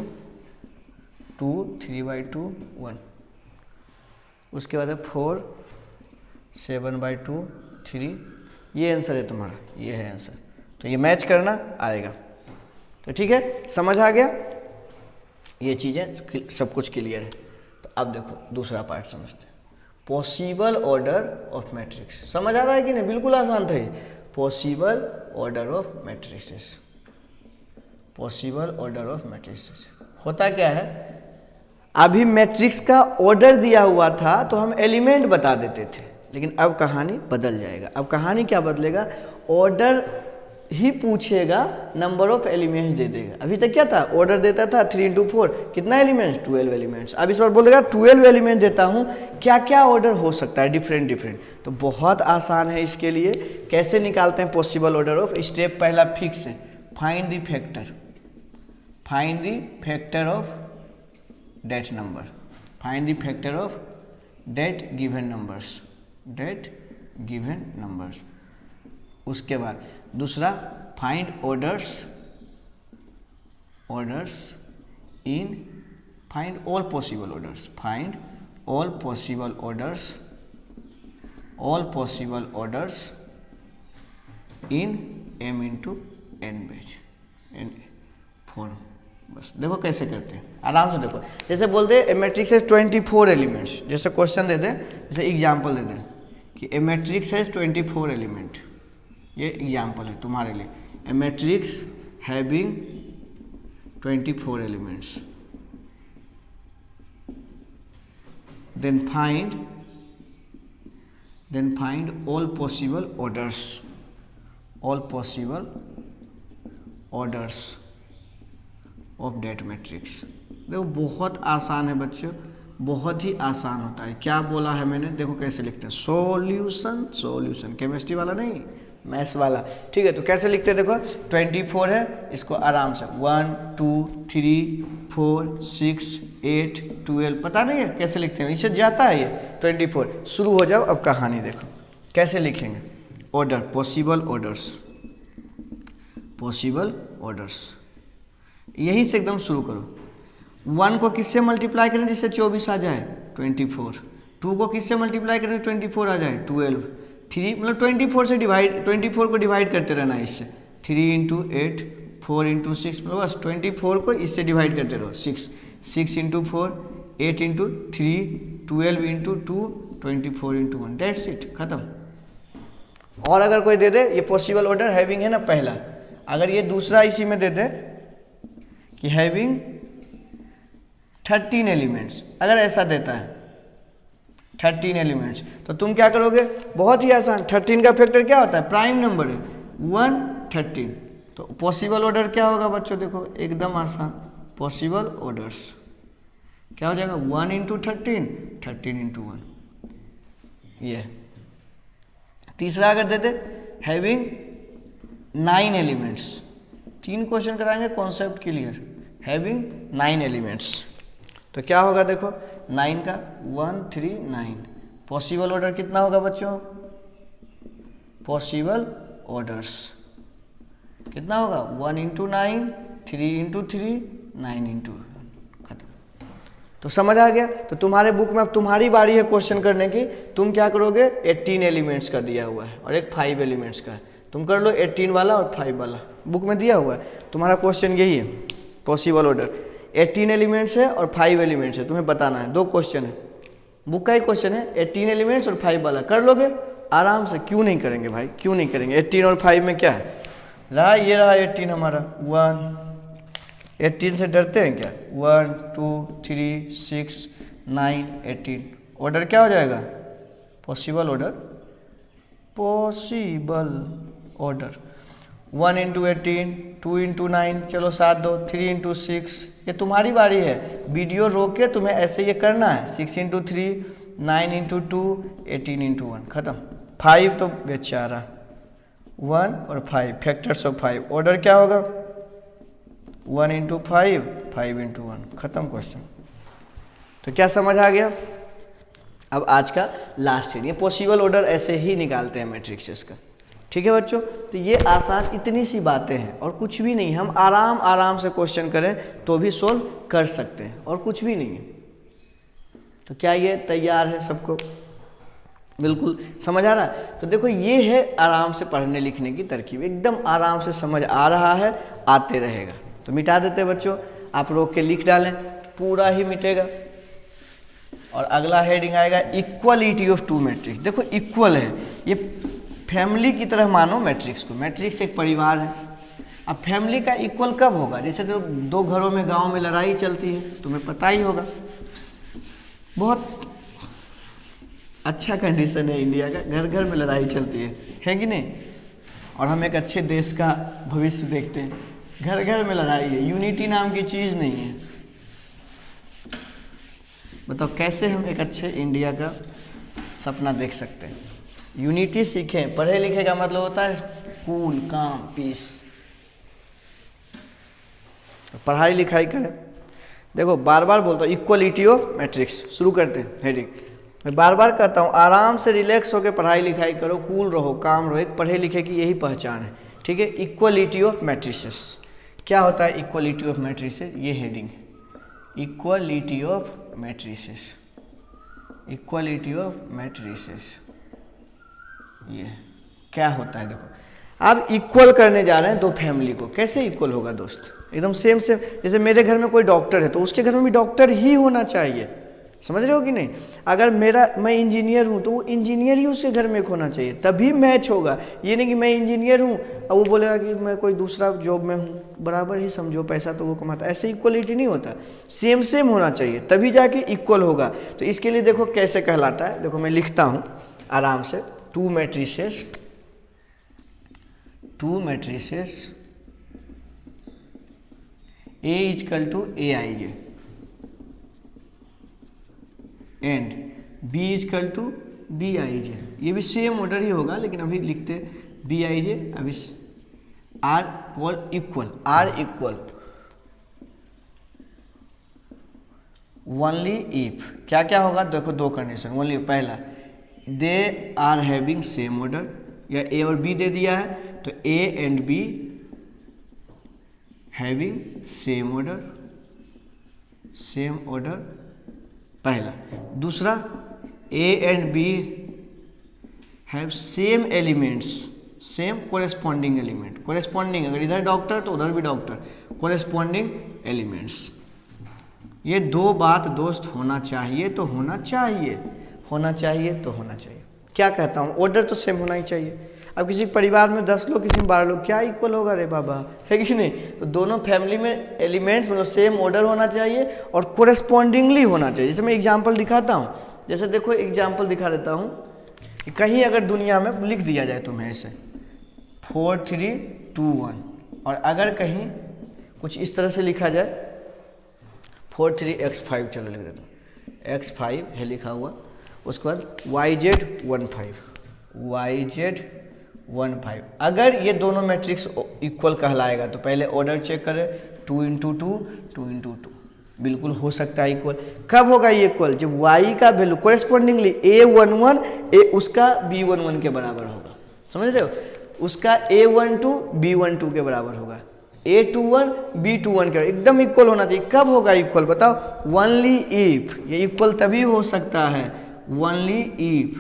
2 3/2 1, उसके बाद है 4 7/2 3, ये आंसर है तुम्हारा, ये है आंसर। तो ये मैच करना आएगा, तो ठीक है, समझ आ गया, ये चीज़ें सब कुछ क्लियर है। तो अब देखो दूसरा पार्ट समझते हैं, पॉसिबल ऑर्डर ऑफ मैट्रिक्स। समझ आ रहा है कि नहीं, बिल्कुल आसान था ये, possible order of matrixes. Possible order of matrixes होता क्या है, अभी मैट्रिक्स का ऑर्डर दिया हुआ था तो हम एलिमेंट बता देते थे, लेकिन अब कहानी बदल जाएगा। अब कहानी क्या बदलेगा, ऑर्डर ही पूछेगा, नंबर ऑफ एलिमेंट्स दे देगा। अभी तक क्या था, ऑर्डर देता था 3 × 4, कितना एलिमेंट्स, 12 एलिमेंट्स। अब इस बार बोलेगा 12 एलिमेंट देता हूँ, क्या क्या ऑर्डर हो सकता है, डिफरेंट। तो बहुत आसान है, इसके लिए कैसे निकालते हैं पॉसिबल ऑर्डर ऑफ, स्टेप पहला फिक्स है, find the factor, find the factor of that number, find the factor of that given numbers, that given numbers. उसके बाद दूसरा, find orders, orders in, find all possible orders, find all possible orders in m into n बेज n फॉर्म। बस देखो कैसे करते हैं, आराम से देखो। जैसे बोलते हैं ए मैट्रिक्स है 24 एलिमेंट्स, जैसे क्वेश्चन दे दें, जैसे एग्जाम्पल दे दें कि ए मैट्रिक्स है 24 एलिमेंट, ये एग्जाम्पल है तुम्हारे लिए। A matrix having 24 elements, then find all possible orders of that matrix। देखो बहुत आसान है बच्चों, बहुत ही आसान होता है। क्या बोला है मैंने, देखो कैसे लिखते हैं, सॉल्यूशन, केमिस्ट्री वाला नहीं, मैथ्स वाला, ठीक है। तो कैसे लिखते हैं, देखो 24 है, इसको आराम से 1 2 3 4 6 8 12, पता नहीं है कैसे लिखते हैं, इससे जाता है ये 24। शुरू हो जाओ अब कहानी, देखो कैसे लिखेंगे। ऑर्डर, पॉसिबल ऑर्डर्स, यही से एकदम शुरू करो। 1 को किससे मल्टीप्लाई करें जिससे 24 आ जाए, 24। 2 को किससे मल्टीप्लाई करें 24 आ जाए, 12। 3 मतलब 24 से डिवाइड, 24 को डिवाइड करते रहना इससे, 3 इंटू 8 4 इंटू 6, मतलब बस 24 को इससे डिवाइड करते रहो, 6 into 4 8 into 3 12 into 2 24 into 1, that's it, खत्म। और अगर कोई दे दे, ये पॉसिबल ऑर्डर हैविंग है ना पहला, अगर ये दूसरा इसी में दे दे कि हैविंग 13 एलिमेंट्स, अगर ऐसा देता है 13 एलिमेंट्स, तो तुम क्या करोगे, बहुत ही आसान। 13 का फैक्टर क्या होता है, प्राइम नंबर है 1 13, तो पॉसिबल ऑर्डर क्या होगा बच्चों, देखो एकदम आसान। पॉसिबल ऑर्डर्स क्या हो जाएगा, 1 इंटू 13 इंटू 1, ये। तीसरा अगर देते हैविंग 9 एलिमेंट्स, 3 क्वेश्चन कराएंगे, कॉन्सेप्ट क्लियर। हैविंग 9 एलिमेंट्स, तो क्या होगा, देखो 9 का 1 3 9, पॉसिबल ऑर्डर कितना होगा बच्चों, पॉसिबल ऑर्डर्स कितना होगा, 1 इंटू 9 3 इंटू 3 9 इंटू, खत्म। तो समझ आ गया। तो तुम्हारे बुक में अब तुम्हारी बारी है क्वेश्चन करने की, तुम क्या करोगे, 18 एलिमेंट्स का दिया हुआ है और एक 5 एलिमेंट्स का है, तुम कर लो 18 वाला और 5 वाला, बुक में दिया हुआ है। तुम्हारा क्वेश्चन यही है, पॉसिबल ऑर्डर 18 एलिमेंट्स है और 5 एलिमेंट्स है, तुम्हें बताना है, 2 क्वेश्चन है, बुक का ही क्वेश्चन है, 18 एलिमेंट्स और 5 वाला, कर लोगे आराम से। क्यों नहीं करेंगे भाई, क्यों नहीं करेंगे। 18 और 5 में क्या है रहा, ये रहा 18 हमारा, 1 18 से डरते हैं क्या, 1 2 3 6 9 18, ऑर्डर क्या हो जाएगा, पॉसिबल ऑर्डर, 1 इंटू 18 2 इंटू 9, चलो 7 2 3 इंटू 6, ये तुम्हारी बारी है, वीडियो रोक के तुम्हें ऐसे ये करना है, 6 इंटू 3 9 इंटू 2 18 इंटू 1, खत्म। 5 तो बेचारा 1 और 5, फैक्टर्स ऑफ 5, ऑर्डर क्या होगा, 1 इंटू 5 इंटू 1, खत्म क्वेश्चन। तो क्या समझ आ गया। अब आज का लास्ट है, ये पॉसिबल ऑर्डर ऐसे ही निकालते हैं मैट्रिक्सेस का, ठीक है बच्चों। तो ये आसान इतनी सी बातें हैं और कुछ भी नहीं, हम आराम से क्वेश्चन करें तो भी सोल्व कर सकते हैं और कुछ भी नहीं है। तो क्या ये तैयार है सबको, बिल्कुल समझ आ रहा है। तो देखो ये है आराम से पढ़ने लिखने की तरकीब, एकदम आराम से समझ आ रहा है, आते रहेगा। तो मिटा देते बच्चों, आप रोक के लिख डालें, पूरा ही मिटेगा। और अगला हेडिंग आएगा इक्वलिटी ऑफ टू मैट्रिक्स। देखो इक्वल है, ये फैमिली की तरह मानो मैट्रिक्स को, मैट्रिक्स एक परिवार है। अब फैमिली का इक्वल कब होगा, जैसे तो 2 घरों में गांव में लड़ाई चलती है, तुम्हें पता ही होगा, बहुत अच्छा कंडीशन है इंडिया का, घर घर में लड़ाई चलती है कि नहीं। और हम एक अच्छे देश का भविष्य देखते हैं, घर घर में लड़ाई है, यूनिटी नाम की चीज़ नहीं है। बताओ कैसे हम एक अच्छे इंडिया का सपना देख सकते हैं। यूनिटी सीखें, पढ़े लिखे का मतलब होता है कूल काम पीस, पढ़ाई लिखाई करें। देखो बार बार बोलता हूँ इक्वलिटी ऑफ मैट्रिक्स, शुरू करते हैं हेडिंग। मैं बार बार कहता हूँ आराम से रिलैक्स होकर पढ़ाई लिखाई करो, कूल रहो, काम रहो, एक पढ़े लिखे की यही पहचान है, ठीक है। इक्वलिटी ऑफ मैट्रिसेस, क्या होता है इक्वलिटी ऑफ मैट्रिसेस, ये heading, equality of matrices. Equality of matrices. ये क्या होता है, देखो आप इक्वल करने जा रहे हैं दो फैमिली को, कैसे इक्वल होगा दोस्त, एकदम सेम सेम। जैसे मेरे घर में कोई डॉक्टर है तो उसके घर में भी डॉक्टर ही होना चाहिए, समझ रहे हो कि नहीं। अगर मैं इंजीनियर हूँ तो वो इंजीनियर ही उसके घर में एक होना चाहिए, तभी मैच होगा। ये नहीं कि मैं इंजीनियर हूँ और वो बोलेगा कि मैं कोई दूसरा जॉब में हूँ, बराबर ही समझो, पैसा तो वो कमाता है, ऐसे इक्वलिटी नहीं होता। सेम सेम होना चाहिए तभी जाके इक्वल होगा। तो इसके लिए देखो कैसे कहलाता है, देखो मैं लिखता हूँ आराम से, two matrices A equal to Aij and B equal to Bij। ये भी सेम ऑर्डर ही होगा, लेकिन अभी लिखते Bij, अभी R इक्वल ओनली इफ क्या क्या होगा, देखो दो कंडीशन। ओनली पहला, they are having same order, या A और B दे दिया है तो A and B having same order, पहला। दूसरा, A and B have same elements, same corresponding element, corresponding, अगर इधर डॉक्टर तो उधर भी डॉक्टर, कोरेस्पॉन्डिंग एलिमेंट्स। ये दो बात दोस्त होना चाहिए तो होना चाहिए, होना चाहिए तो होना चाहिए। क्या कहता हूँ, ऑर्डर तो सेम होना ही चाहिए। अब किसी परिवार में 10 लोग, किसी में 12 लोग, क्या इक्वल होगा रे बाबा, है कि नहीं। तो दोनों फैमिली में एलिमेंट्स मतलब सेम ऑर्डर होना चाहिए और कोरेस्पॉन्डिंगली होना चाहिए। जैसे मैं एग्जांपल दिखाता हूँ, जैसे देखो एग्जांपल दिखा देता हूँ कि कहीं अगर दुनिया में लिख दिया जाए तुम्हें ऐसे 4 3 2 1, और अगर कहीं कुछ इस तरह से लिखा जाए 4 3 x5, चलो लिख देता हूँ x5 है लिखा हुआ, उसके बाद YZ 1 5, अगर ये दोनों मैट्रिक्स इक्वल कहलाएगा तो पहले ऑर्डर चेक करें, 2 × 2 2 × 2, बिल्कुल हो सकता है इक्वल। कब होगा ये इक्वल, जब y का वैल्यू कोरेस्पॉन्डिंगली A11 उसका B11 के बराबर होगा, समझ रहे हो, उसका A12 B12 के बराबर होगा, A21 B21 के एकदम इक्वल होना चाहिए। कब होगा इक्वल बताओ, ओनली इफ, ये इक्वल तभी हो सकता है, ओनली इफ।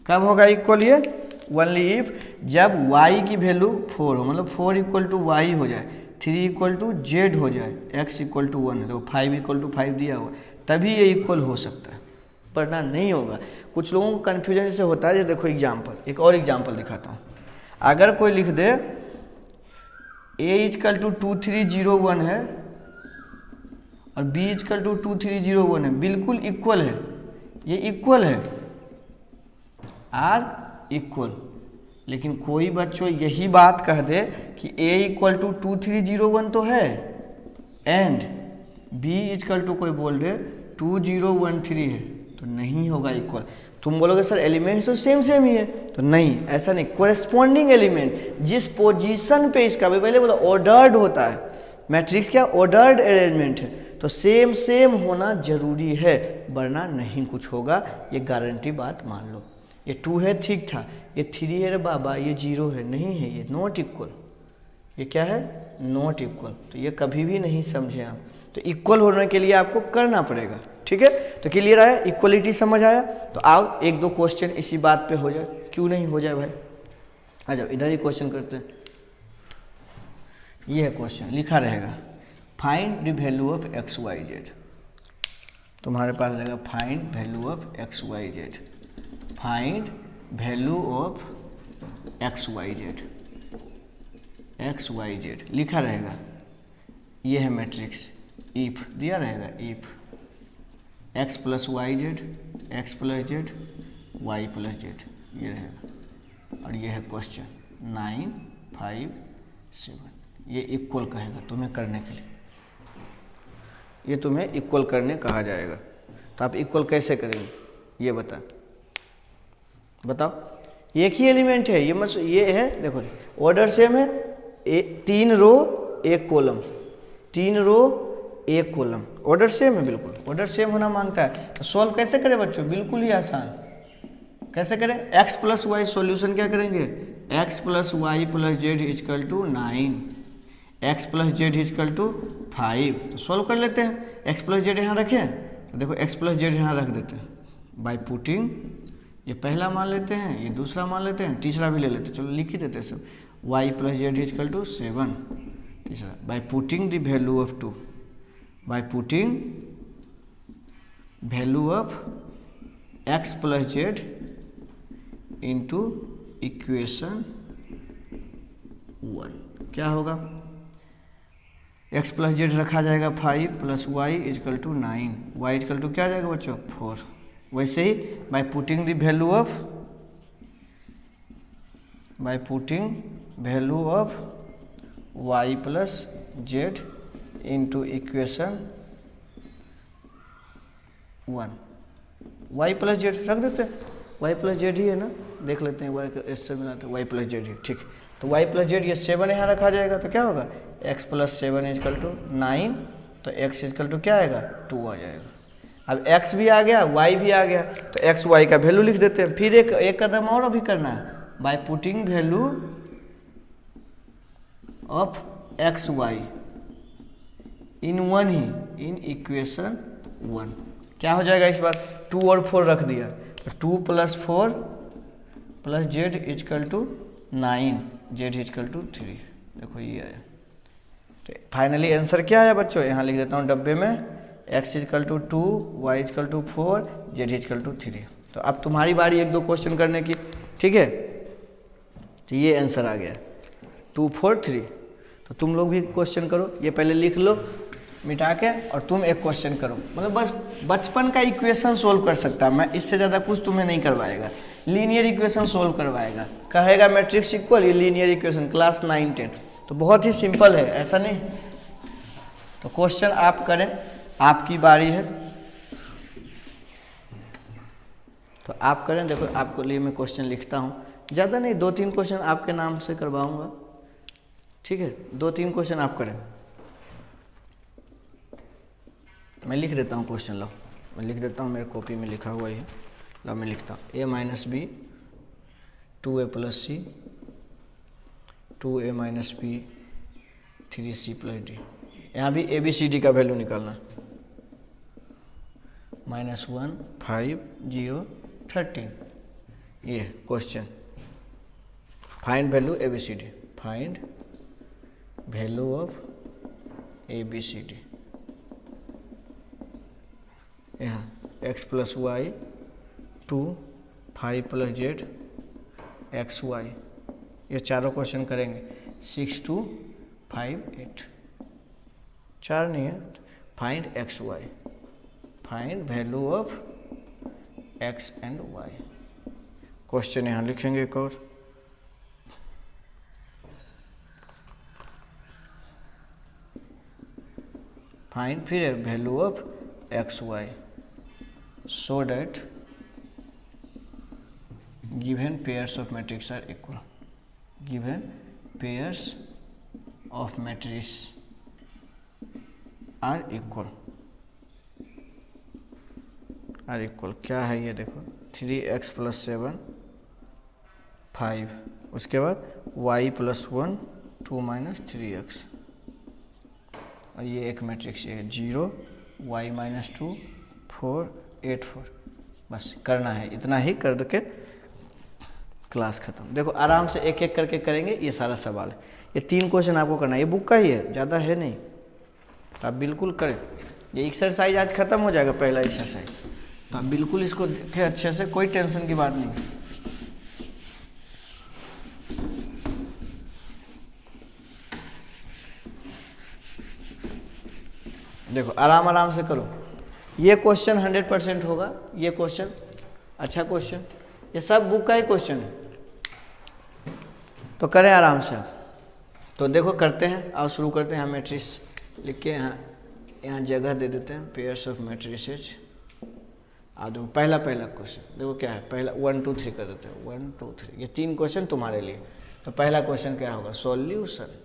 कब होगा इक्वल ये, ओनली इफ जब y की वैल्यू 4 हो, मतलब 4 = y हो जाए, 3 = z हो जाए, x = 1 है, तो 5 = 5 दिया हुआ, तभी ये इक्वल हो सकता है, वरना नहीं होगा। कुछ लोगों को कन्फ्यूजन से होता है। देखो एग्जाम्पल, एक और एग्जाम्पल दिखाता हूँ। अगर कोई लिख दे A = 2301 है और B = 2301 है, बिल्कुल इक्वल है, ये इक्वल है, आर इक्वल। लेकिन कोई बच्चों यही बात कह दे कि A = 2301 तो है एंड B = कोई बोल दे 2013 है, तो नहीं होगा इक्वल। तुम बोलोगे सर एलिमेंट्स तो सेम सेम ही है, तो नहीं, ऐसा नहीं। कोरेस्पॉन्डिंग एलिमेंट जिस पोजीशन पे इसका, पहले बोला ऑर्डर्ड होता है, मैट्रिक्स क्या ऑर्डर्ड अरेंजमेंट है, तो सेम सेम होना जरूरी है, वरना नहीं कुछ होगा। ये गारंटी बात मान लो। ये 2 है ठीक था, ये 3 है रे बाबा, ये 0 है, नहीं है, ये नॉट इक्वल। ये क्या है, नॉट इक्वल। तो ये कभी भी नहीं समझे आप। तो इक्वल होने के लिए आपको करना पड़ेगा, ठीक है। तो क्लियर है, इक्वलिटी समझ आया। तो आओ एक दो क्वेश्चन इसी बात पे हो जाए, क्यों नहीं हो जाए भाई। आ जाओ इधर ही क्वेश्चन करते हैं। ये है क्वेश्चन, लिखा रहेगा find the value of XYZ। तुम्हारे पास रहेगा find value of XYZ, find value of XYZ लिखा रहेगा। ये है मैट्रिक्स, इफ दिया रहेगा, if x + YZ, x + Z, y + Z, ये रहेगा। और ये है क्वेश्चन 9 5 7। ये इक्वल कहेगा तुम्हें करने के लिए, ये तुम्हें इक्वल करने कहा जाएगा। तो आप इक्वल कैसे करेंगे ये बताओ। एक ही एलिमेंट है, ये है, देखो ऑर्डर सेम है, 3 रो 1 कॉलम, 3 रो 1 कॉलम, ऑर्डर सेम है, बिल्कुल ऑर्डर सेम होना मांगता है। तो सॉल्व कैसे करें बच्चों, बिल्कुल ही आसान। कैसे करें, x + y सॉल्यूशन क्या करेंगे, x + y + z = 9, x + z = 5। तो सॉल्व कर लेते हैं। x + z यहाँ रखें, तो देखो x + z यहाँ रख देते हैं, बाय पुटिंग, ये पहला मान लेते हैं, ये दूसरा मान लेते हैं, तीसरा भी ले लेते हैं, चलो लिख ही देते हैं सब। y plus z equal to 7, तीसरा by putting the value of 2, by putting value of x plus z into equation 1, क्या होगा, x प्लस जेड रखा जाएगा 5 plus y equal to 9, y equal to क्या जाएगा बच्चों 4। वैसे ही by putting the value of, by putting value of y plus z into equation 1, y plus z रख देते हैं, y प्लस जेड ही है ना, देख लेते हैं y का एस से मिलाते हैं, y प्लस जेड ही, ठीक। तो y प्लस जेड, ये 7 यहाँ रखा जाएगा तो क्या होगा, x प्लस 7 इजकल टू 9, तो x इजकल टू क्या आएगा 2 आ जाएगा। अब x भी आ गया, y भी आ गया, तो x y का वैल्यू लिख देते हैं। फिर एक कदम और अभी करना है, by putting value of x y in 1 ही, इन इक्वेशन 1, क्या हो जाएगा इस बार 2 और 4 रख दिया, तो 2 plus 4 plus z equal to 9, z equal to 3, देखो ये आया। तो फाइनली आंसर क्या आया बच्चों, यहाँ लिख देता हूँ डब्बे में, x equal to 2, y equal to 4, z equal to 3। तो अब तुम्हारी बारी 1-2 क्वेश्चन करने की, ठीक है। तो ये आंसर आ गया 2 4 3। तो तुम लोग भी क्वेश्चन करो, ये पहले लिख लो मिटा के, और तुम एक क्वेश्चन करो। मतलब बस बचपन का इक्वेशन सोल्व कर सकता है मैं, इससे ज़्यादा कुछ तुम्हें नहीं करवाएगा। लीनियर इक्वेशन सोल्व करवाएगा, कहेगा मैट्रिक्स इक्वल, ये लीनियर इक्वेशन क्लास 9 10, तो बहुत ही सिंपल है, ऐसा नहीं। तो क्वेश्चन आप करें, आपकी बारी है, तो आप करें। देखो आपके लिए मैं क्वेश्चन लिखता हूँ, ज़्यादा नहीं, 2-3 क्वेश्चन आपके नाम से करवाऊँगा, ठीक है। 2-3 क्वेश्चन आप करें, मैं लिख देता हूँ क्वेश्चन। लो मैं लिख देता हूँ, मेरे कॉपी में लिखा हुआ ही है, लो मैं लिखता हूँ a minus B 2a plus C 2a minus B 3c plus D. यहाँ भी ए बी सी डी का वैल्यू निकालना, -1 5 0 13, ये question. Find value A B C D, find value of A B C D. यहाँ x plus Y 2 5 plus Z X Y, ये चारों क्वेश्चन करेंगे। 6 2 5 8, 4 नहीं है। Find x y, find value of x and y. Question यहाँ लिखेंगे एक और, फाइंड फिर value of x y so that given pairs of matrix are equal, given pairs of matrix are equal, क्या है ये देखो, 3x प्लस 7 5, उसके बाद y प्लस 1 2 माइनस 3x, और ये एक मैट्रिक्स है 0 y माइनस 2 4 8 4। बस करना है, इतना ही कर के क्लास खत्म। देखो आराम से एक एक करके करेंगे, ये सारा सवाल है। ये 3 क्वेश्चन आपको करना है, ये बुक का ही है, ज़्यादा है नहीं, तो आप बिल्कुल करें। ये एक्सरसाइज आज खत्म हो जाएगा, पहला एक्सरसाइज, तो आप बिल्कुल इसको देखें अच्छे से, कोई टेंशन की बात नहीं। देखो आराम आराम से करो, ये क्वेश्चन 100% होगा, ये क्वेश्चन अच्छा क्वेश्चन, ये सब बुक का ही क्वेश्चन है, तो करें आराम से। तो देखो करते हैं, आओ शुरू करते हैं। यहाँ मैट्रिक्स लिख के यहाँ जगह दे देते हैं, पेयर्स ऑफ मैट्रिसेज। आ देखो पहला क्वेश्चन देखो क्या है, पहला 1 2 3 कर देते हैं, 1 2 3, ये 3 क्वेश्चन तुम्हारे लिए। तो पहला क्वेश्चन क्या होगा, solution.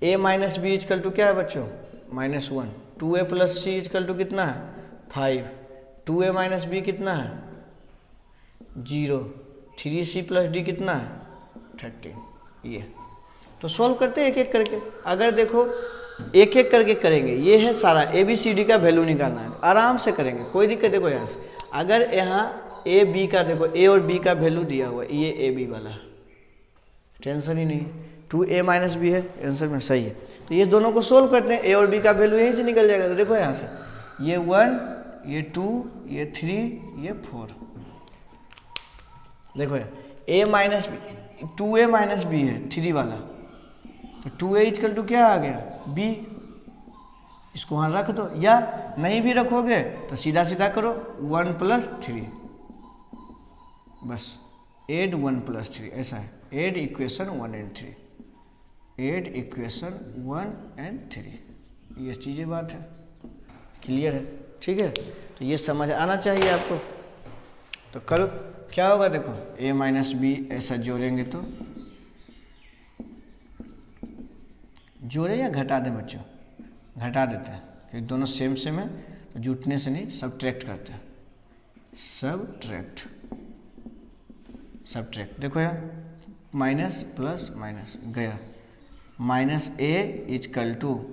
a minus B equal to क्या है बच्चों, -1। 2a plus C is equal to कितना है 5, 2a माइनस बी कितना है 0, 3c प्लस डी कितना है 13। ये तो सॉल्व करते हैं एक एक करके। अगर देखो एक एक करके करेंगे। ये है सारा ABCD का वैल्यू निकालना है, आराम से करेंगे, कोई दिक्कत। देखो यहाँ से अगर यहाँ A B का देखो A और B का वैल्यू दिया हुआ है, ये AB वाला, टेंशन ही नहीं है। 2A - B है आंसर में, सही है। तो ये दोनों को सोल्व करते हैं, A और B का वैल्यू यहीं से निकल जाएगा। तो देखो यहाँ से ये 1, ये 2, ये 3, ये 4। देखो A - B, 2A - B है 3 वाला, तो 2A = क्या आ गया B। इसको वहाँ रख दो, या नहीं भी रखोगे तो सीधा सीधा करो 1 + 3, बस एड 1 + 3, ऐसा है। Add equation 1 and 3, add equation 1 and 3। ये चीज़ें बात है, क्लियर है, ठीक है। तो ये समझ आना चाहिए आपको। तो करो क्या होगा, देखो A - B ऐसा जोड़ेंगे तो जोड़े या घटा दें बच्चों, घटा देते हैं क्योंकि दोनों सेम सेम है, तो जुटने से नहीं, सब्ट्रैक्ट करते हैं। सब्ट्रैक्ट देखो यहाँ माइनस प्लस माइनस गया, -A =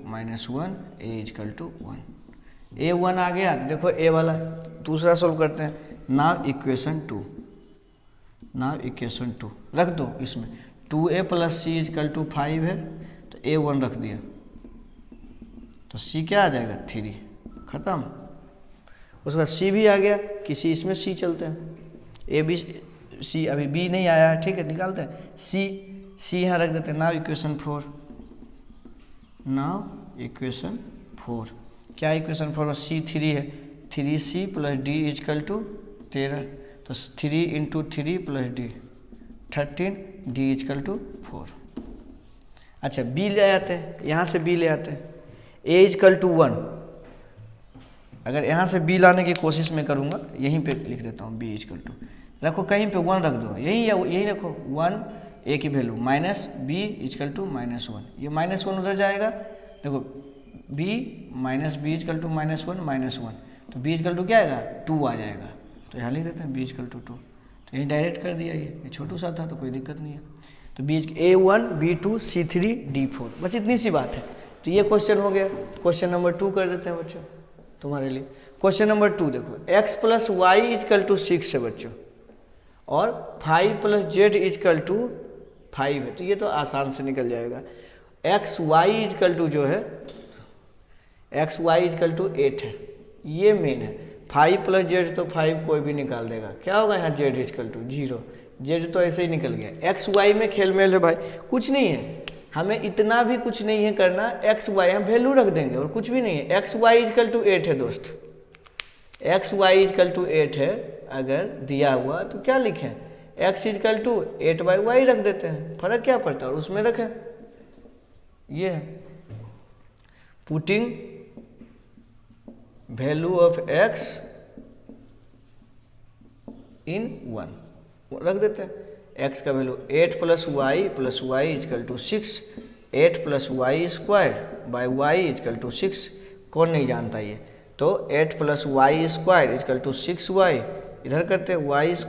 -1, A = 1, A1 आ गया। तो देखो A वाला दूसरा सोल्व करते हैं। नाउ इक्वेशन 2 रख दो इसमें, 2A + C = 5 है, तो A1 रख दिया, तो C क्या आ जाएगा 3, खत्म। उसके बाद C भी आ गया, किसी इसमें C चलते हैं, ABC अभी B नहीं आया है, ठीक है, निकालते हैं। C यहाँ रख देते हैं। नाउ इक्वेशन 4, क्या इक्वेशन 4 में C3 है, 3C + D = 13, तो 3 × 3 + D 13, D = 4। अच्छा B ले आते हैं, यहाँ से B ले आते हैं। A = 1, अगर यहाँ से B लाने की कोशिश मैं करूँगा, यहीं पे लिख देता हूँ B = रखो, कहीं पे 1 रख दो, यहीं रखो 1, A की वैल्यू -B = -1, ये -1 उधर जाएगा। देखो B - B = -1, तो B = क्या आएगा 2 आ जाएगा, तो यहाँ लिख देते हैं B = 2, तो यही डायरेक्ट कर दिया। ये छोटू सा था तो कोई दिक्कत नहीं है। तो A1, B2, C3, D4, बस इतनी सी बात है। तो ये क्वेश्चन हो गया। क्वेश्चन नंबर 2 कर देते हैं बच्चों तुम्हारे लिए। क्वेश्चन नंबर 2 देखो, x + y = 6 है बच्चों, और 5 + z = 5 है, तो ये तो आसान से निकल जाएगा। x y = जो है x y = 8 है, ये मेन है। 5 + z तो 5 कोई भी निकाल देगा, क्या होगा यहाँ z = 0, z तो ऐसे ही निकल गया। x y में खेल मेल है भाई, कुछ नहीं है, हमें इतना भी कुछ नहीं है करना। x y हम वैल्यू रख देंगे और कुछ भी नहीं है। x y = 8 है दोस्त, x y = 8 है, अगर दिया हुआ तो क्या लिखें, x = 8/y रख देते हैं, फर्क क्या पड़ता है, और उसमें रखें। ये है putting value of x in 1 रख देते हैं। x का वैल्यू 8 + y + y = 6, 8 + y² = 6, कौन नहीं जानता ये। तो 8 + y² = 6y, इधर करते हैं y² -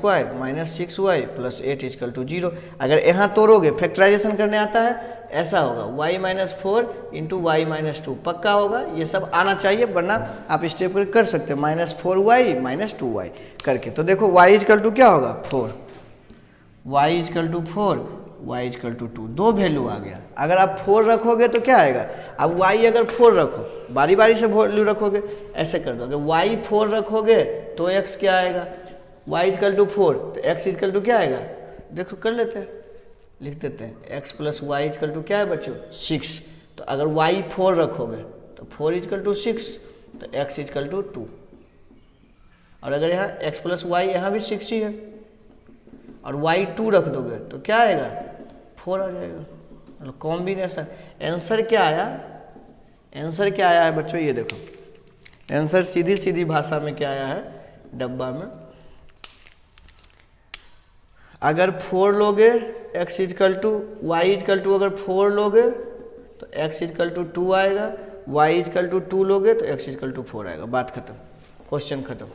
6y + 8 = 0। अगर यहाँ तोड़ोगे, फैक्टराइजेशन करने आता है, ऐसा होगा y - 4 × y - 2, पक्का होगा। ये सब आना चाहिए, वरना आप स्टेप कर सकते हैं -4y - 2y करके। तो देखो y = क्या होगा 4, y = 4, y = 2, दो वैल्यू आ गया। अगर आप 4 रखोगे तो क्या आएगा, अब y अगर 4 रखो, बारी बारी से वैल्यू रखोगे, ऐसे कर दो। अगर y 4 रखोगे तो x क्या आएगा, y = 4, तो x = क्या आएगा, देखो कर लेते हैं, लिख देते हैं। x + y = क्या है बच्चों 6, तो अगर y 4 रखोगे तो 4 = 6, तो x = 2, और अगर यहाँ x + y यहाँ भी 6 ही है, और y 2 रख दोगे तो क्या आएगा 4 आ जाएगा। मतलब कॉम्बिनेशन। आंसर क्या आया, आंसर क्या आया है बच्चों, ये देखो आंसर सीधी सीधी भाषा में क्या आया है डब्बा में। अगर 4 लोगे x = y = अगर 4 लोगे तो x = 2 आएगा, y = 2 लोगे तो x = 4 आएगा। बात खत्म, क्वेश्चन खत्म।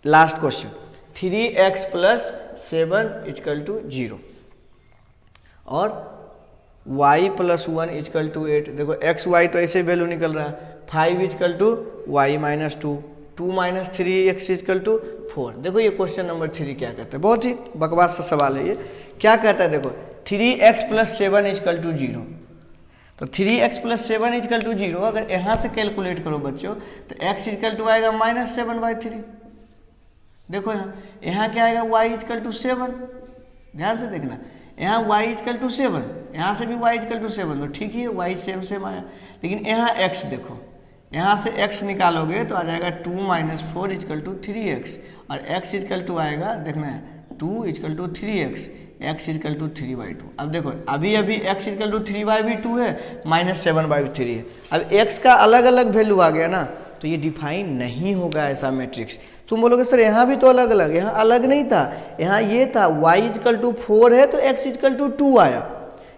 लास्ट क्वेश्चन, 3x + 7 = 0, और y प्लस 1 इजकल टू 8। देखो एक्स वाई तो ऐसे वैल्यू निकल रहा है, 5 equal to Y minus 2, 2 minus 3x equal to 4। देखो ये क्वेश्चन नंबर 3 क्या कहता है, बहुत ही बकवास सा सवाल है ये। क्या कहता है देखो, 3x प्लस 7 इजकल टू 0। तो 3x प्लस 7 इजकल टू 0 अगर यहाँ से कैलकुलेट करो बच्चों तो x इजकल टू आएगा -7/3। देखो यहाँ क्या आएगा, y इजकल टू 7। ध्यान से देखना, यहाँ y इजकल टू 7, यहाँ से भी y इजकल टू 7, तो ठीक ही है, y सेम आया। लेकिन यहाँ x देखो, यहाँ से x निकालोगे तो आ जाएगा 2 माइनस 4 इजकल टू 3x, और x इजकल टू आएगा, देखना है 2 equal to 3x, x equal to 3/2। अब देखो अभी x इजकल टू 3/2 है, -7/3 है। अब x का अलग अलग वैल्यू आ गया ना, तो ये डिफाइन नहीं होगा ऐसा मैट्रिक्स। तुम बोलोगे सर यहाँ भी तो अलग अलग, यहाँ अलग नहीं था, यहाँ ये था y इजकल टू 4 है तो x इजकल टू 2 आया,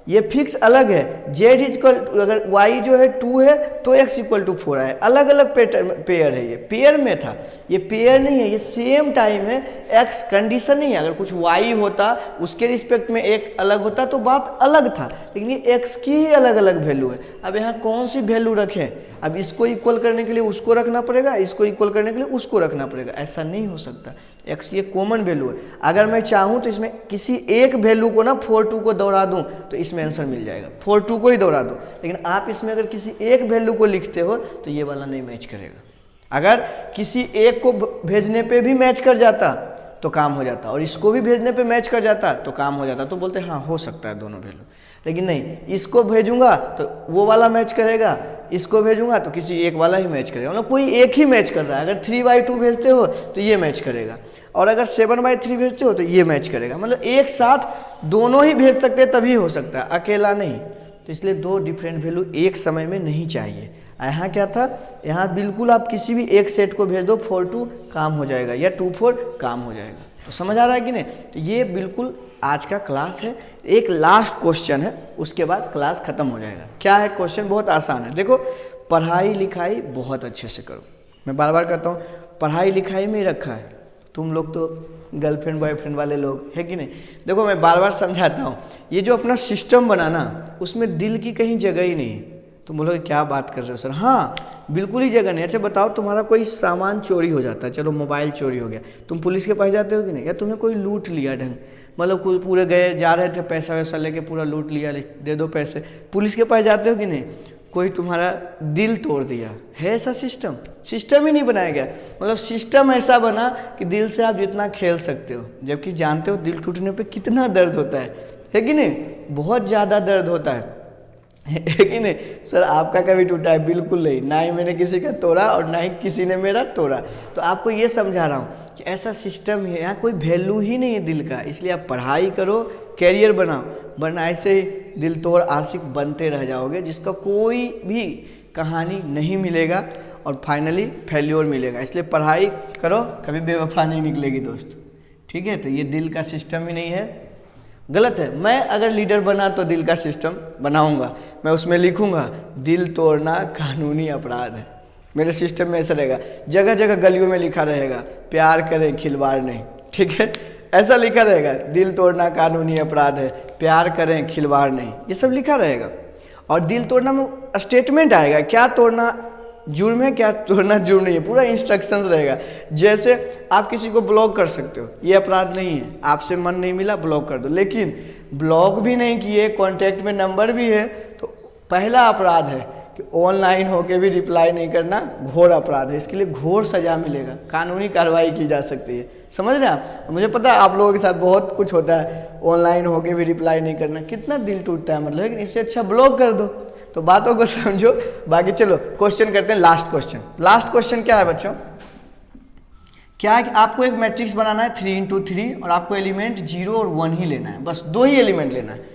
ये फिक्स अलग है। z इजकल अगर y जो है 2 है तो x इक्वल टू 4 आया, अलग अलग पेयर है, ये पेयर में था, ये पेयर नहीं है, ये सेम टाइम है, x कंडीशन नहीं है। अगर कुछ y होता उसके रिस्पेक्ट में एक अलग होता तो बात अलग था, लेकिन ये x की ही अलग अलग वैल्यू है। अब यहाँ कौन सी वैल्यू रखें, अब इसको इक्वल करने के लिए उसको रखना पड़ेगा, इसको इक्वल करने के लिए उसको रखना पड़ेगा, ऐसा नहीं हो सकता। x ये कॉमन वैल्यू है, अगर मैं चाहूँ तो इसमें किसी एक वैल्यू को ना 4-2 को दोहरा दूँ तो इसमें आंसर मिल जाएगा, 4-2 को ही दोहरा दो। लेकिन आप इसमें अगर किसी एक वैल्यू को लिखते हो तो ये वाला नहीं मैच करेगा। अगर किसी एक को भेजने पे भी मैच कर जाता तो काम हो जाता, और इसको भी भेजने पे मैच कर जाता तो काम हो जाता, तो बोलते हाँ हो सकता है दोनों वैल्यू। लेकिन नहीं, इसको भेजूंगा तो वो वाला मैच करेगा, इसको भेजूंगा तो किसी एक वाला ही मैच करेगा, मतलब कोई एक ही मैच कर रहा है। अगर 3/2 भेजते हो तो ये मैच करेगा, और अगर 7/3 भेजते हो तो ये मैच करेगा, मतलब एक साथ दोनों ही भेज सकते हैं तभी हो सकता है, अकेला नहीं। तो इसलिए दो डिफरेंट वैल्यू एक समय में नहीं चाहिए। यहाँ क्या था, यहाँ बिल्कुल आप किसी भी एक सेट को भेज दो, 4-2 काम हो जाएगा या 2-4 काम हो जाएगा। तो समझ आ रहा है कि नहीं? तो ये बिल्कुल आज का क्लास है, एक लास्ट क्वेश्चन है, उसके बाद क्लास खत्म हो जाएगा। क्या है क्वेश्चन? बहुत आसान है। देखो, पढ़ाई लिखाई बहुत अच्छे से करो। मैं बार बार कहता हूँ पढ़ाई लिखाई में ही रखा है, तुम लोग तो गर्लफ्रेंड बॉयफ्रेंड वाले लोग है कि नहीं। देखो मैं बार बार समझाता हूँ, ये जो अपना सिस्टम बनाना उसमें दिल की कहीं जगह ही नहीं। तुम बोलोगे क्या बात कर रहे हो सर? हाँ बिल्कुल ही जगह नहीं। अच्छा बताओ, तुम्हारा कोई सामान चोरी हो जाता है, चलो मोबाइल चोरी हो गया, तुम पुलिस के पास जाते हो कि नहीं? या तुम्हें कोई लूट लिया ढंग, मतलब कोई पूरे गए जा रहे थे पैसा वैसा लेके पूरा लूट लिया, दे दो पैसे, पुलिस के पास जाते हो कि नहीं? कोई तुम्हारा दिल तोड़ दिया, है ऐसा सिस्टम? सिस्टम ही नहीं बनाया गया। मतलब सिस्टम ऐसा बना कि दिल से आप जितना खेल सकते हो, जबकि जानते हो दिल टूटने पे कितना दर्द होता है कि नहीं? बहुत ज़्यादा दर्द होता है कि नहीं? सर आपका कभी टूटा है? बिल्कुल नहीं, ना ही मैंने किसी का तोड़ा और ना ही किसी ने मेरा तोड़ा। तो आपको ये समझा रहा हूँ कि ऐसा सिस्टम है, यहाँ कोई वैल्यू ही नहीं है दिल का। इसलिए आप पढ़ाई करो, कैरियर बनाओ, वरना ऐसे ही दिल तोड़ आशिक बनते रह जाओगे, जिसका कोई भी कहानी नहीं मिलेगा और फाइनली फेल्योर मिलेगा। इसलिए पढ़ाई करो, कभी बेवफा नहीं निकलेगी दोस्त, ठीक है? तो ये दिल का सिस्टम ही नहीं है, गलत है। मैं अगर लीडर बना तो दिल का सिस्टम बनाऊंगा, मैं उसमें लिखूंगा दिल तोड़ना कानूनी अपराध है। मेरे सिस्टम में ऐसा रहेगा, जगह जगह गलियों में लिखा रहेगा प्यार करें खिलवाड़ नहीं, ठीक है? ऐसा लिखा रहेगा, दिल तोड़ना कानूनी अपराध है, प्यार करें खिलवाड़ नहीं, ये सब लिखा रहेगा। और दिल तोड़ना में स्टेटमेंट आएगा, क्या तोड़ना जुर्म है, क्या तोड़ना जुर्म नहीं है, पूरा इंस्ट्रक्शंस रहेगा। जैसे आप किसी को ब्लॉक कर सकते हो, ये अपराध नहीं है, आपसे मन नहीं मिला ब्लॉक कर दो, लेकिन ब्लॉक भी नहीं किए, कॉन्टैक्ट में नंबर भी है, तो पहला अपराध है कि ऑनलाइन होके भी रिप्लाई नहीं करना, घोर अपराध है। इसके लिए घोर सजा मिलेगा, कानूनी कार्रवाई की जा सकती है। समझ रहे हैं आप? मुझे पता है आप लोगों के साथ बहुत कुछ होता है, ऑनलाइन होके भी रिप्लाई नहीं करना, कितना दिल टूटता है, मतलब। लेकिन इससे अच्छा ब्लॉक कर दो। तो बातों को समझो, बाकी चलो क्वेश्चन करते हैं। लास्ट क्वेश्चन, लास्ट क्वेश्चन क्या है बच्चों? क्या है कि आपको एक मैट्रिक्स बनाना है 3 × 3 और आपको एलिमेंट 0 और 1 ही लेना है, बस 2 ही एलिमेंट लेना है।